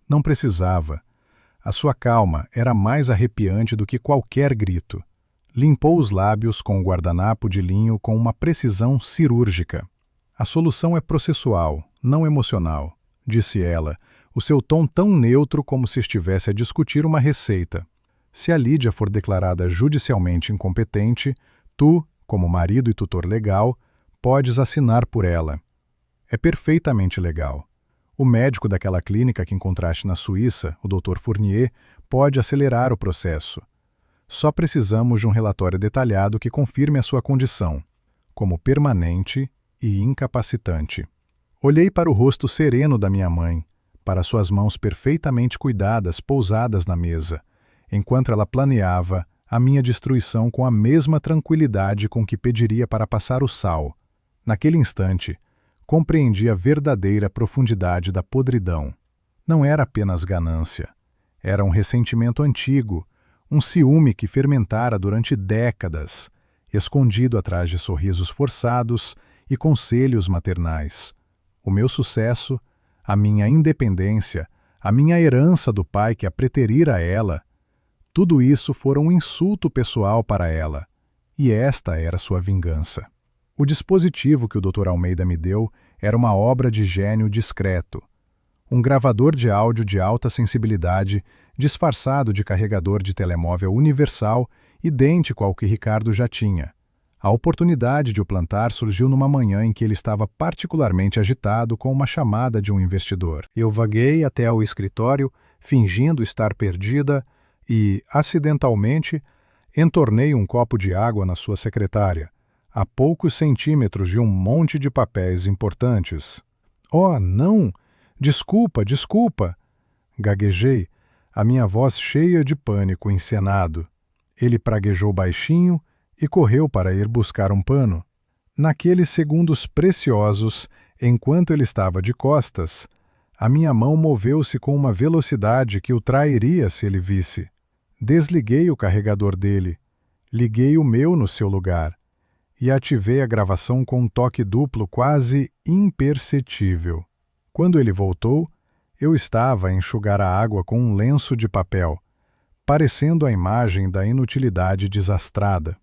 Não precisava. A sua calma era mais arrepiante do que qualquer grito. Limpou os lábios com o guardanapo de linho com uma precisão cirúrgica. A solução é processual, não emocional, disse ela, o seu tom tão neutro como se estivesse a discutir uma receita. Se a Lídia for declarada judicialmente incompetente, tu, como marido e tutor legal, podes assinar por ela. É perfeitamente legal. O médico daquela clínica que encontraste na Suíça, o Dr. Fournier, pode acelerar o processo. Só precisamos de um relatório detalhado que confirme a sua condição, como permanente e incapacitante. Olhei para o rosto sereno da minha mãe, para suas mãos perfeitamente cuidadas pousadas na mesa, enquanto ela planeava a minha destruição com a mesma tranquilidade com que pediria para passar o sal. Naquele instante, compreendi a verdadeira profundidade da podridão. Não era apenas ganância. Era um ressentimento antigo, um ciúme que fermentara durante décadas, escondido atrás de sorrisos forçados e conselhos maternais. O meu sucesso, a minha independência, a minha herança do pai que a preterira a ela, tudo isso fora um insulto pessoal para ela, e esta era sua vingança. O dispositivo que o Dr. Almeida me deu era uma obra de gênio discreto. Um gravador de áudio de alta sensibilidade, disfarçado de carregador de telemóvel universal, idêntico ao que Ricardo já tinha. A oportunidade de o plantar surgiu numa manhã em que ele estava particularmente agitado com uma chamada de um investidor. Eu vaguei até ao escritório, fingindo estar perdida, e, acidentalmente, entornei um copo de água na sua secretária, a poucos centímetros de um monte de papéis importantes. Oh, não! Desculpa, desculpa! Gaguejei, a minha voz cheia de pânico encenado. Ele praguejou baixinho e correu para ir buscar um pano. Naqueles segundos preciosos, enquanto ele estava de costas, a minha mão moveu-se com uma velocidade que o trairia se ele visse. Desliguei o carregador dele, liguei o meu no seu lugar e ativei a gravação com um toque duplo quase imperceptível. Quando ele voltou, eu estava a enxugar a água com um lenço de papel, parecendo a imagem da inutilidade desastrada.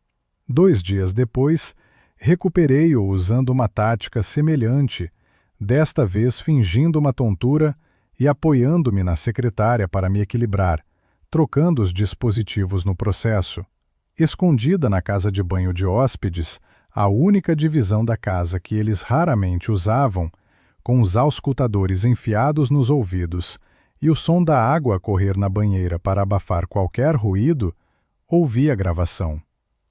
2 dias depois, recuperei-o usando uma tática semelhante, desta vez fingindo uma tontura e apoiando-me na secretária para me equilibrar, trocando os dispositivos no processo. Escondida na casa de banho de hóspedes, a única divisão da casa que eles raramente usavam, com os auscultadores enfiados nos ouvidos e o som da água a correr na banheira para abafar qualquer ruído, ouvi a gravação.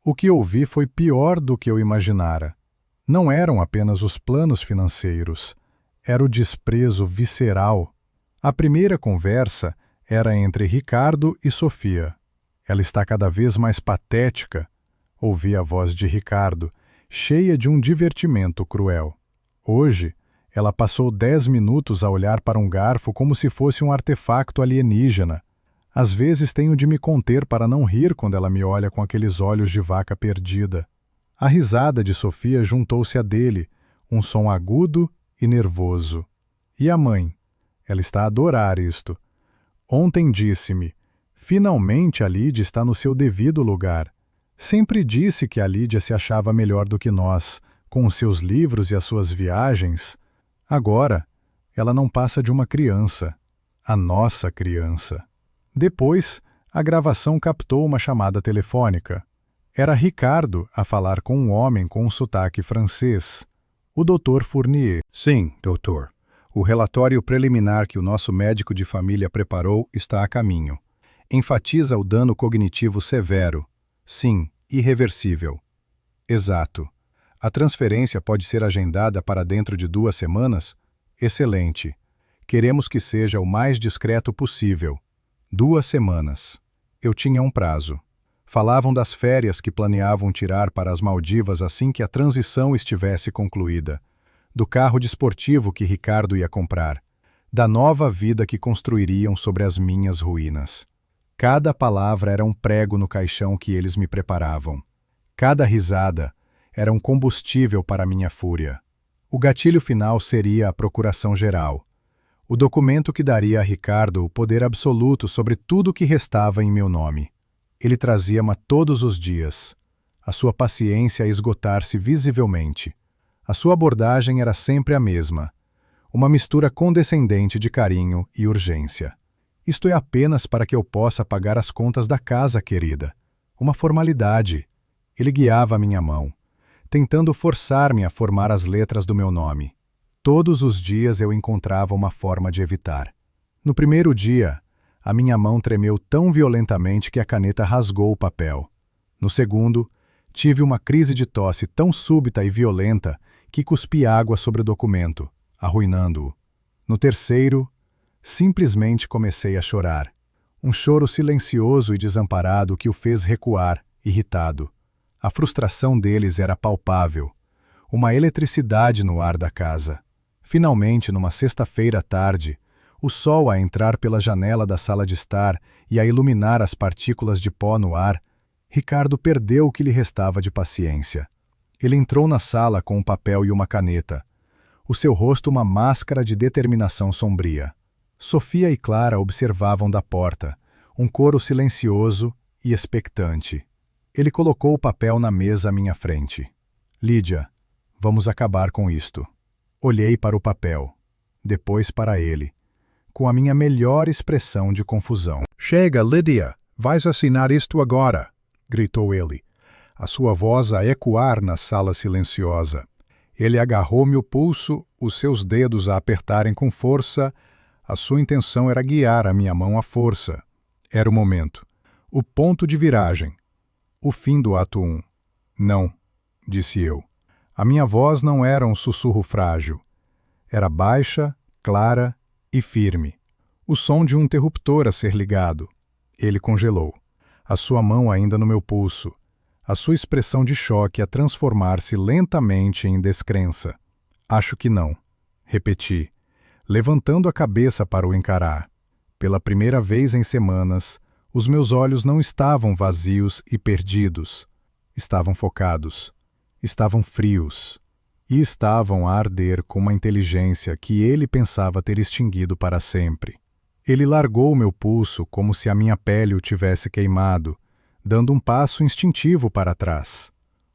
O que ouvi foi pior do que eu imaginara. Não eram apenas os planos financeiros, era o desprezo visceral. A primeira conversa era entre Ricardo e Sofia. Ela está cada vez mais patética, ouvi a voz de Ricardo, cheia de um divertimento cruel. Hoje, ela passou 10 minutos a olhar para um garfo como se fosse um artefacto alienígena. Às vezes tenho de me conter para não rir quando ela me olha com aqueles olhos de vaca perdida. A risada de Sofia juntou-se à dele, um som agudo e nervoso. E a mãe? Ela está a adorar isto. Ontem disse-me: finalmente a Lídia está no seu devido lugar. Sempre disse que a Lídia se achava melhor do que nós, com os seus livros e as suas viagens. Agora, ela não passa de uma criança. A nossa criança. Depois, a gravação captou uma chamada telefônica. Era Ricardo a falar com um homem com um sotaque francês. O Dr. Fournier. Sim, doutor. O relatório preliminar que o nosso médico de família preparou está a caminho. Enfatiza o dano cognitivo severo. Sim, irreversível. Exato. A transferência pode ser agendada para dentro de 2 semanas? Excelente. Queremos que seja o mais discreto possível. 2 semanas. Eu tinha um prazo. Falavam das férias que planeavam tirar para as Maldivas assim que a transição estivesse concluída. Do carro desportivo que Ricardo ia comprar. Da nova vida que construiriam sobre as minhas ruínas. Cada palavra era um prego no caixão que eles me preparavam. Cada risada era um combustível para minha fúria. O gatilho final seria a procuração geral. O documento que daria a Ricardo o poder absoluto sobre tudo o que restava em meu nome. Ele trazia-me todos os dias. A sua paciência a esgotar-se visivelmente. A sua abordagem era sempre a mesma. Uma mistura condescendente de carinho e urgência. Isto é apenas para que eu possa pagar as contas da casa, querida. Uma formalidade. Ele guiava a minha mão, tentando forçar-me a formar as letras do meu nome. Todos os dias eu encontrava uma forma de evitar. No primeiro dia, a minha mão tremeu tão violentamente que a caneta rasgou o papel. No segundo, tive uma crise de tosse tão súbita e violenta que cuspi água sobre o documento, arruinando-o. No terceiro, simplesmente comecei a chorar. Um choro silencioso e desamparado que o fez recuar, irritado. A frustração deles era palpável. Uma eletricidade no ar da casa. Finalmente, numa sexta-feira à tarde, o sol a entrar pela janela da sala de estar e a iluminar as partículas de pó no ar, Ricardo perdeu o que lhe restava de paciência. Ele entrou na sala com um papel e uma caneta. O seu rosto uma máscara de determinação sombria. Sofia e Clara observavam da porta, um coro silencioso e expectante. Ele colocou o papel na mesa à minha frente. Lídia, vamos acabar com isto. Olhei para o papel, depois para ele, com a minha melhor expressão de confusão. Chega, Lídia, vais assinar isto agora, gritou ele, a sua voz a ecoar na sala silenciosa. Ele agarrou-me o pulso, os seus dedos a apertarem com força. A sua intenção era guiar a minha mão à força. Era o momento. O ponto de viragem. O fim do ato 1. Não, disse eu. A minha voz não era um sussurro frágil. Era baixa, clara e firme. O som de um interruptor a ser ligado. Ele congelou. A sua mão ainda no meu pulso. A sua expressão de choque a transformar-se lentamente em descrença. Acho que não. Repeti, levantando a cabeça para o encarar. Pela primeira vez em semanas, os meus olhos não estavam vazios e perdidos. Estavam focados. Estavam frios. E estavam a arder com uma inteligência que ele pensava ter extinguido para sempre. Ele largou o meu pulso como se a minha pele o tivesse queimado, dando um passo instintivo para trás.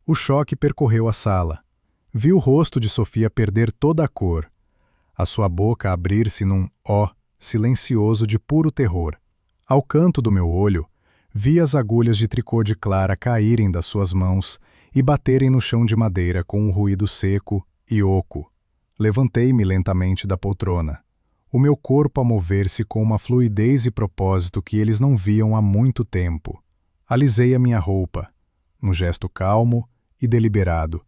O choque percorreu a sala. Vi o rosto de Sofia perder toda a cor, a sua boca abrir-se num ó silencioso de puro terror. Ao canto do meu olho, vi as agulhas de tricô de Clara caírem das suas mãos e baterem no chão de madeira com um ruído seco e oco. Levantei-me lentamente da poltrona, o meu corpo a mover-se com uma fluidez e propósito que eles não viam há muito tempo. Alisei a minha roupa, num gesto calmo e deliberado,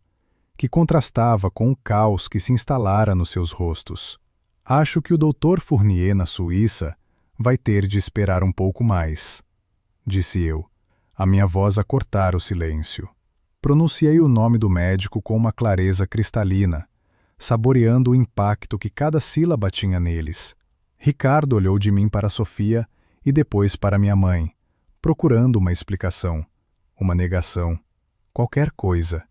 que contrastava com o caos que se instalara nos seus rostos. Acho que o Dr. Fournier, na Suíça, vai ter de esperar um pouco mais, disse eu, a minha voz a cortar o silêncio. Pronunciei o nome do médico com uma clareza cristalina, saboreando o impacto que cada sílaba tinha neles. Ricardo olhou de mim para Sofia e depois para minha mãe, procurando uma explicação, uma negação, qualquer coisa.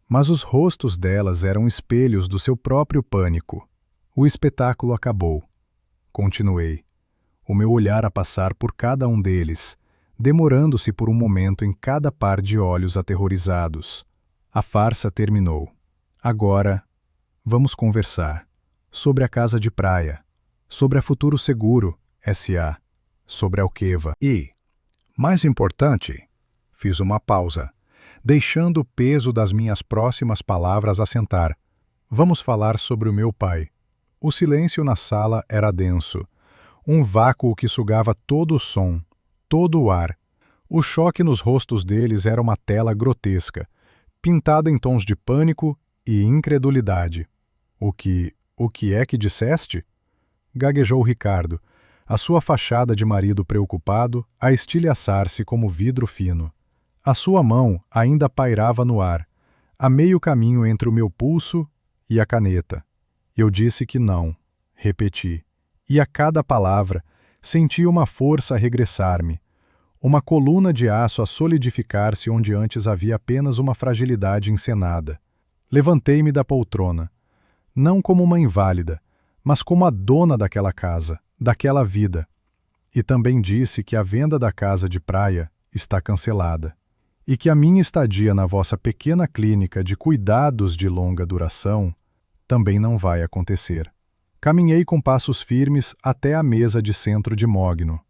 Mas os rostos delas eram espelhos do seu próprio pânico. O espetáculo acabou. Continuei, o meu olhar a passar por cada um deles, demorando-se por um momento em cada par de olhos aterrorizados. A farsa terminou. Agora, vamos conversar. Sobre a casa de praia. Sobre a Futuro Seguro, S.A. Sobre a Alqueva. E, mais importante, fiz uma pausa, deixando o peso das minhas próximas palavras assentar. Vamos falar sobre o meu pai. O silêncio na sala era denso. Um vácuo que sugava todo o som, todo o ar. O choque nos rostos deles era uma tela grotesca, pintada em tons de pânico e incredulidade. O que é que disseste? Gaguejou Ricardo, a sua fachada de marido preocupado a estilhaçar-se como vidro fino. A sua mão ainda pairava no ar, a meio caminho entre o meu pulso e a caneta. Eu disse que não, repeti, e a cada palavra senti uma força a regressar-me, uma coluna de aço a solidificar-se onde antes havia apenas uma fragilidade encenada. Levantei-me da poltrona, não como uma inválida, mas como a dona daquela casa, daquela vida. E também disse que a venda da casa de praia está cancelada, e que a minha estadia na vossa pequena clínica de cuidados de longa duração também não vai acontecer. Caminhei com passos firmes até a mesa de centro de mogno.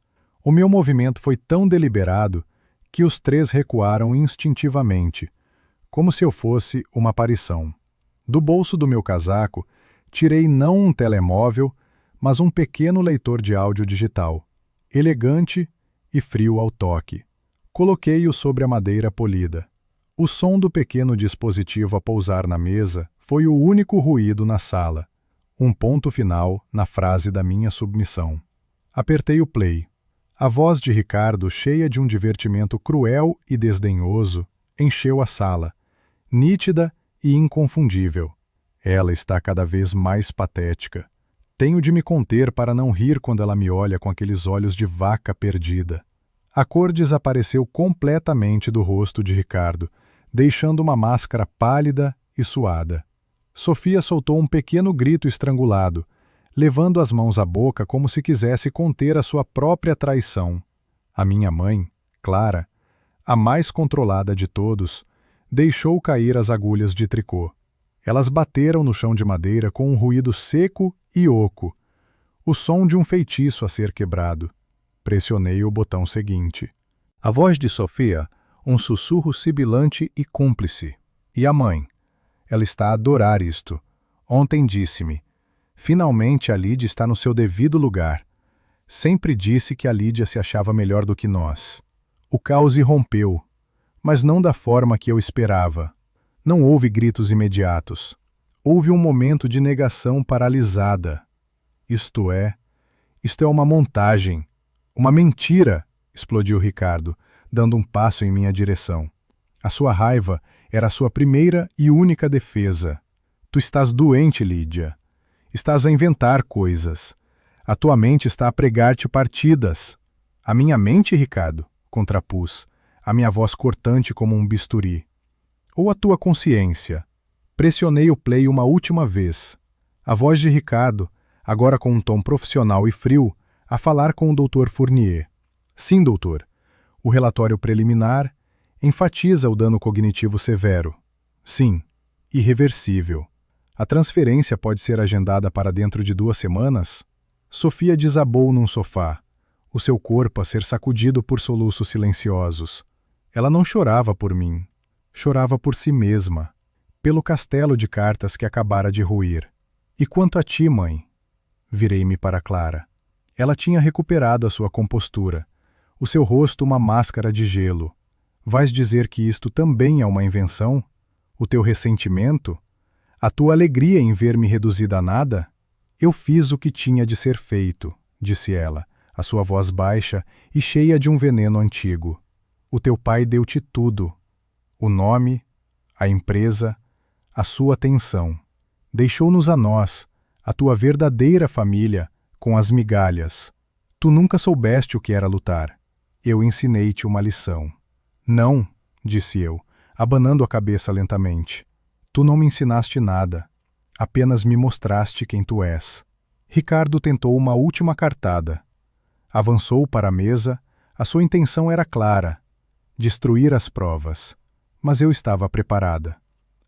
O meu movimento foi tão deliberado que os três recuaram instintivamente, como se eu fosse uma aparição. Do bolso do meu casaco, tirei não um telemóvel, mas um pequeno leitor de áudio digital, elegante e frio ao toque. Coloquei-o sobre a madeira polida. O som do pequeno dispositivo a pousar na mesa foi o único ruído na sala. Um ponto final na frase da minha submissão. Apertei o play. A voz de Ricardo, cheia de um divertimento cruel e desdenhoso, encheu a sala, nítida e inconfundível. Ela está cada vez mais patética. Tenho de me conter para não rir quando ela me olha com aqueles olhos de vaca perdida. A cor desapareceu completamente do rosto de Ricardo, deixando uma máscara pálida e suada. Sofia soltou um pequeno grito estrangulado, levando as mãos à boca como se quisesse conter a sua própria traição. A minha mãe, Clara, a mais controlada de todos, deixou cair as agulhas de tricô. Elas bateram no chão de madeira com um ruído seco e oco, o som de um feitiço a ser quebrado. Pressionei o botão seguinte. A voz de Sofia, um sussurro sibilante e cúmplice. E a mãe? Ela está a adorar isto. Ontem disse-me: finalmente a Lídia está no seu devido lugar. Sempre disse que a Lídia se achava melhor do que nós. O caos irrompeu, mas não da forma que eu esperava. Não houve gritos imediatos. Houve um momento de negação paralisada. Isto é uma montagem, uma mentira, explodiu Ricardo, dando um passo em minha direção. A sua raiva era a sua primeira e única defesa. Tu estás doente, Lídia. Estás a inventar coisas. A tua mente está a pregar-te partidas. A minha mente, Ricardo, contrapus, a minha voz cortante como um bisturi. Ou a tua consciência? Pressionei o play uma última vez. A voz de Ricardo, agora com um tom profissional e frio, a falar com o Dr. Fournier. Sim, doutor. O relatório preliminar enfatiza o dano cognitivo severo. Sim, irreversível. A transferência pode ser agendada para dentro de 2 semanas? Sofia desabou num sofá, o seu corpo a ser sacudido por soluços silenciosos. Ela não chorava por mim. Chorava por si mesma, pelo castelo de cartas que acabara de ruir. E quanto a ti, mãe? Virei-me para Clara. Ela tinha recuperado a sua compostura, o seu rosto uma máscara de gelo. Vais dizer que isto também é uma invenção? O teu ressentimento? A tua alegria em ver-me reduzida a nada? Eu fiz o que tinha de ser feito, disse ela, a sua voz baixa e cheia de um veneno antigo. O teu pai deu-te tudo. O nome, a empresa, a sua atenção. Deixou-nos a nós, a tua verdadeira família, com as migalhas. Tu nunca soubeste o que era lutar. Eu ensinei-te uma lição. Não, disse eu, abanando a cabeça lentamente. Tu não me ensinaste nada. Apenas me mostraste quem tu és. Ricardo tentou uma última cartada. Avançou para a mesa, a sua intenção era clara: destruir as provas. Mas eu estava preparada.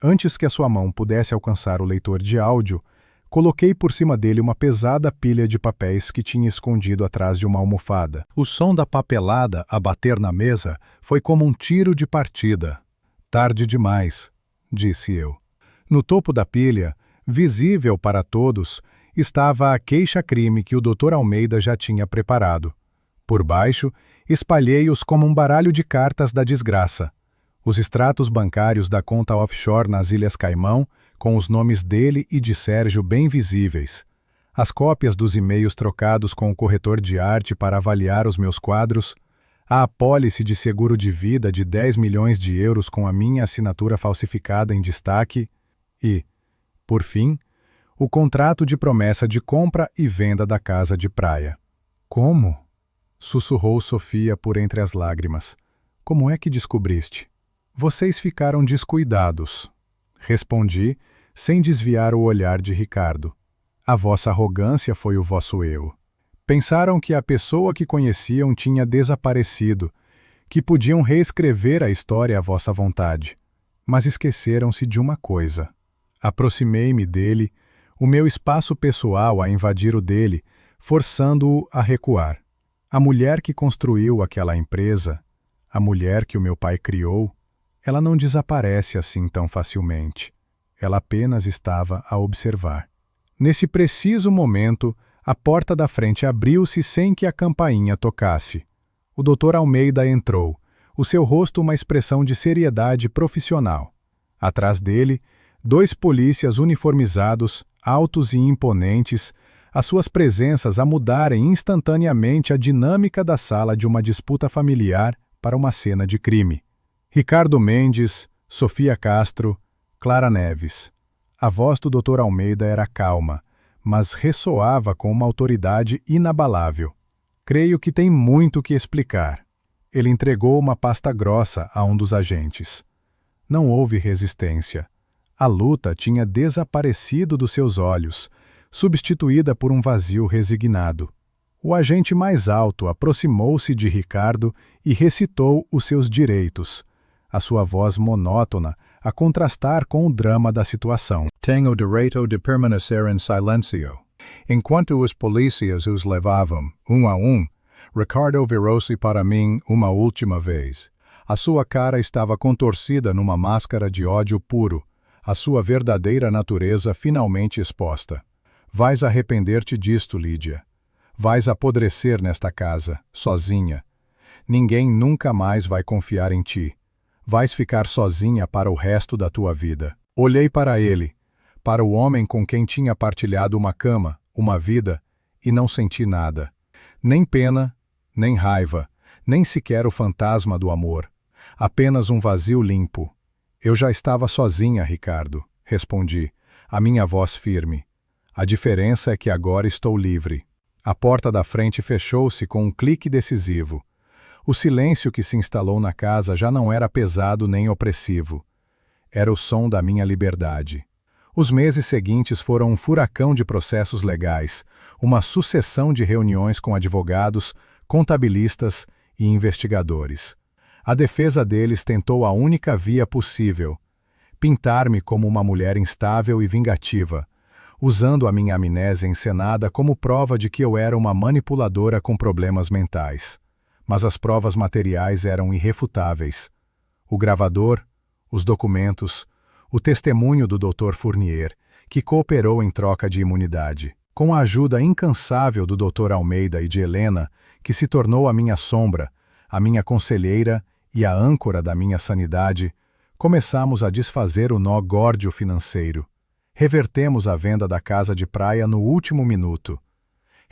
Antes que a sua mão pudesse alcançar o leitor de áudio, coloquei por cima dele uma pesada pilha de papéis que tinha escondido atrás de uma almofada. O som da papelada a bater na mesa foi como um tiro de partida. Tarde demais, disse eu. No topo da pilha, visível para todos, estava a queixa-crime que o Dr. Almeida já tinha preparado. Por baixo, espalhei-os como um baralho de cartas da desgraça. Os extratos bancários da conta offshore nas Ilhas Caimão, com os nomes dele e de Sérgio bem visíveis. As cópias dos e-mails trocados com o corretor de arte para avaliar os meus quadros, a apólice de seguro de vida de 10 milhões de euros com a minha assinatura falsificada em destaque e, por fim, o contrato de promessa de compra e venda da casa de praia. Como? Sussurrou Sofia por entre as lágrimas. Como é que descobriste? Vocês ficaram descuidados. Respondi, sem desviar o olhar de Ricardo. A vossa arrogância foi o vosso eu. Pensaram que a pessoa que conheciam tinha desaparecido, que podiam reescrever a história à vossa vontade. Mas esqueceram-se de uma coisa. Aproximei-me dele, o meu espaço pessoal a invadir o dele, forçando-o a recuar. A mulher que construiu aquela empresa, a mulher que o meu pai criou, ela não desaparece assim tão facilmente. Ela apenas estava a observar. Nesse preciso momento, a porta da frente abriu-se sem que a campainha tocasse. O Dr. Almeida entrou, o seu rosto uma expressão de seriedade profissional. Atrás dele, 2 polícias uniformizados, altos e imponentes, as suas presenças a mudarem instantaneamente a dinâmica da sala de uma disputa familiar para uma cena de crime. Ricardo Mendes, Sofia Castro, Clara Neves. A voz do Dr. Almeida era calma, mas ressoava com uma autoridade inabalável. Creio que tem muito que explicar. Ele entregou uma pasta grossa a um dos agentes. Não houve resistência. A luta tinha desaparecido dos seus olhos, substituída por um vazio resignado. O agente mais alto aproximou-se de Ricardo e recitou os seus direitos, a sua voz monótona a contrastar com o drama da situação. Tenho direito de permanecer em silêncio. Enquanto os polícias os levavam, a Ricardo virou-se para mim uma última vez. A sua cara estava contorcida numa máscara de ódio puro, a sua verdadeira natureza finalmente exposta. Vais arrepender-te disto, Lídia. Vais apodrecer nesta casa, sozinha. Ninguém nunca mais vai confiar em ti. Vais ficar sozinha para o resto da tua vida. Olhei para ele, para o homem com quem tinha partilhado uma cama, uma vida, e não senti nada. Nem pena, nem raiva, nem sequer o fantasma do amor. Apenas um vazio limpo. Eu já estava sozinha, Ricardo, respondi, a minha voz firme. A diferença é que agora estou livre. A porta da frente fechou-se com um clique decisivo. O silêncio que se instalou na casa já não era pesado nem opressivo. Era o som da minha liberdade. Os meses seguintes foram um furacão de processos legais, uma sucessão de reuniões com advogados, contabilistas e investigadores. A defesa deles tentou a única via possível: pintar-me como uma mulher instável e vingativa, usando a minha amnésia encenada como prova de que eu era uma manipuladora com problemas mentais. Mas as provas materiais eram irrefutáveis. O gravador, os documentos, o testemunho do Dr. Fournier, que cooperou em troca de imunidade. Com a ajuda incansável do Dr. Almeida e de Helena, que se tornou a minha sombra, a minha conselheira e a âncora da minha sanidade, começamos a desfazer o nó górdio financeiro. Revertemos a venda da casa de praia no último minuto.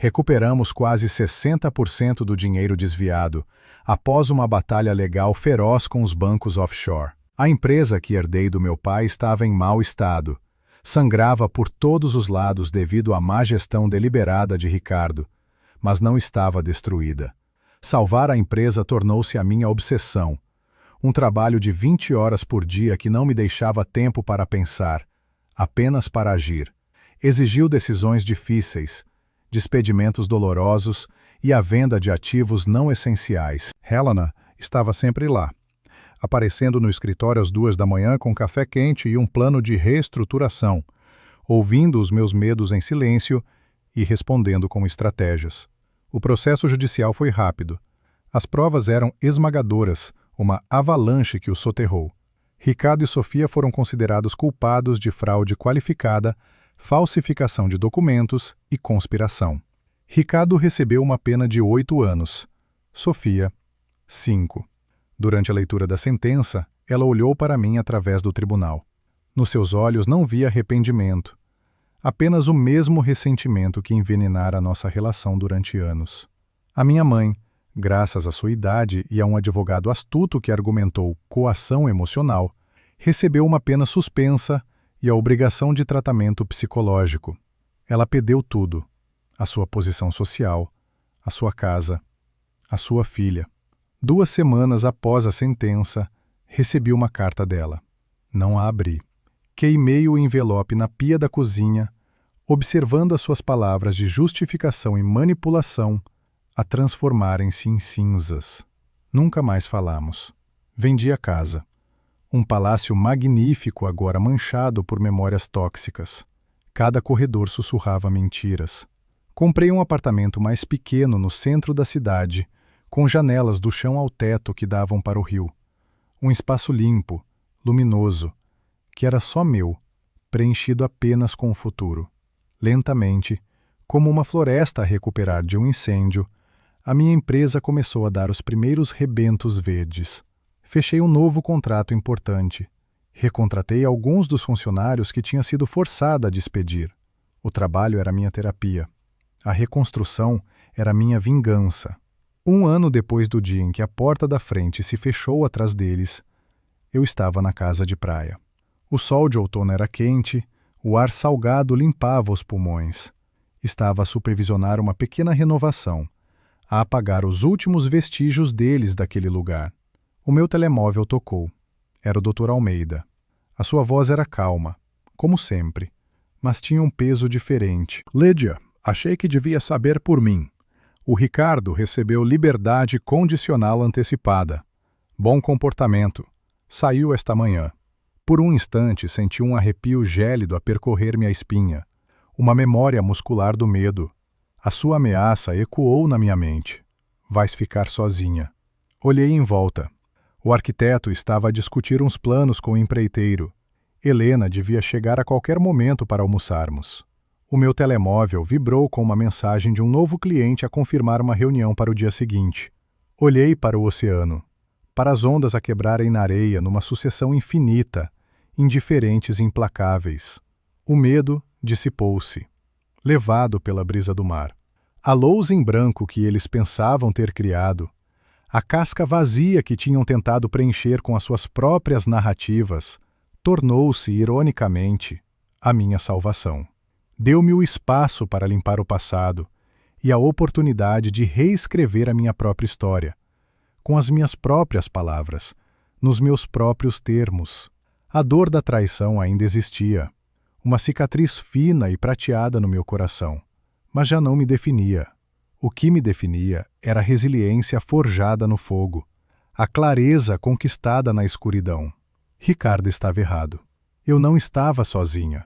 Recuperamos quase 60% do dinheiro desviado, após uma batalha legal feroz com os bancos offshore. A empresa que herdei do meu pai estava em mau estado. Sangrava por todos os lados devido à má gestão deliberada de Ricardo, mas não estava destruída. Salvar a empresa tornou-se a minha obsessão. Um trabalho de 20 horas por dia que não me deixava tempo para pensar, apenas para agir. Exigiu decisões difíceis, despedimentos dolorosos e a venda de ativos não essenciais. Helena estava sempre lá, aparecendo no escritório às 2 da manhã com café quente e um plano de reestruturação, ouvindo os meus medos em silêncio e respondendo com estratégias. O processo judicial foi rápido. As provas eram esmagadoras, uma avalanche que os soterrou. Ricardo e Sofia foram considerados culpados de fraude qualificada, falsificação de documentos e conspiração. Ricardo recebeu uma pena de 8 anos. Sofia, 5. Durante a leitura da sentença, ela olhou para mim através do tribunal. Nos seus olhos não via arrependimento, apenas o mesmo ressentimento que envenenara nossa relação durante anos. A minha mãe, graças à sua idade e a um advogado astuto que argumentou coação emocional, recebeu uma pena suspensa e a obrigação de tratamento psicológico. Ela perdeu tudo: a sua posição social, a sua casa, a sua filha. 2 semanas após a sentença, recebi uma carta dela. Não a abri. Queimei o envelope na pia da cozinha, observando as suas palavras de justificação e manipulação a transformarem-se em cinzas. Nunca mais falamos. Vendi a casa. Um palácio magnífico agora manchado por memórias tóxicas. Cada corredor sussurrava mentiras. Comprei um apartamento mais pequeno no centro da cidade, com janelas do chão ao teto que davam para o rio. Um espaço limpo, luminoso, que era só meu, preenchido apenas com o futuro. Lentamente, como uma floresta a recuperar de um incêndio, a minha empresa começou a dar os primeiros rebentos verdes. Fechei um novo contrato importante. Recontratei alguns dos funcionários que tinha sido forçada a despedir. O trabalho era minha terapia. A reconstrução era minha vingança. 1 ano depois do dia em que a porta da frente se fechou atrás deles, eu estava na casa de praia. O sol de outono era quente, o ar salgado limpava os pulmões. Estava a supervisionar uma pequena renovação, a apagar os últimos vestígios deles daquele lugar. O meu telemóvel tocou. Era o Dr. Almeida. A sua voz era calma, como sempre, mas tinha um peso diferente. Lídia, achei que devia saber por mim. O Ricardo recebeu liberdade condicional antecipada. Bom comportamento. Saiu esta manhã. Por um instante senti um arrepio gélido a percorrer minha espinha. Uma memória muscular do medo. A sua ameaça ecoou na minha mente. Vais ficar sozinha. Olhei em volta. O arquiteto estava a discutir uns planos com o empreiteiro. Helena devia chegar a qualquer momento para almoçarmos. O meu telemóvel vibrou com uma mensagem de um novo cliente a confirmar uma reunião para o dia seguinte. Olhei para o oceano, para as ondas a quebrarem na areia numa sucessão infinita, indiferentes e implacáveis. O medo dissipou-se, levado pela brisa do mar. A lousa em branco que eles pensavam ter criado, a casca vazia que tinham tentado preencher com as suas próprias narrativas, tornou-se, ironicamente, a minha salvação. Deu-me o espaço para limpar o passado e a oportunidade de reescrever a minha própria história, com as minhas próprias palavras, nos meus próprios termos. A dor da traição ainda existia, uma cicatriz fina e prateada no meu coração, mas já não me definia. O que me definia era a resiliência forjada no fogo, a clareza conquistada na escuridão. Ricardo estava errado. Eu não estava sozinha.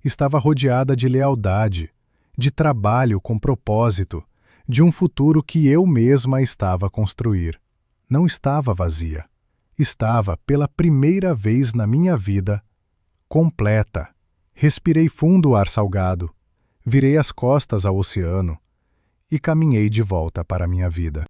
Estava rodeada de lealdade, de trabalho com propósito, de um futuro que eu mesma estava a construir. Não estava vazia. Estava, pela primeira vez na minha vida, completa. Respirei fundo o ar salgado, virei as costas ao oceano e caminhei de volta para a minha vida.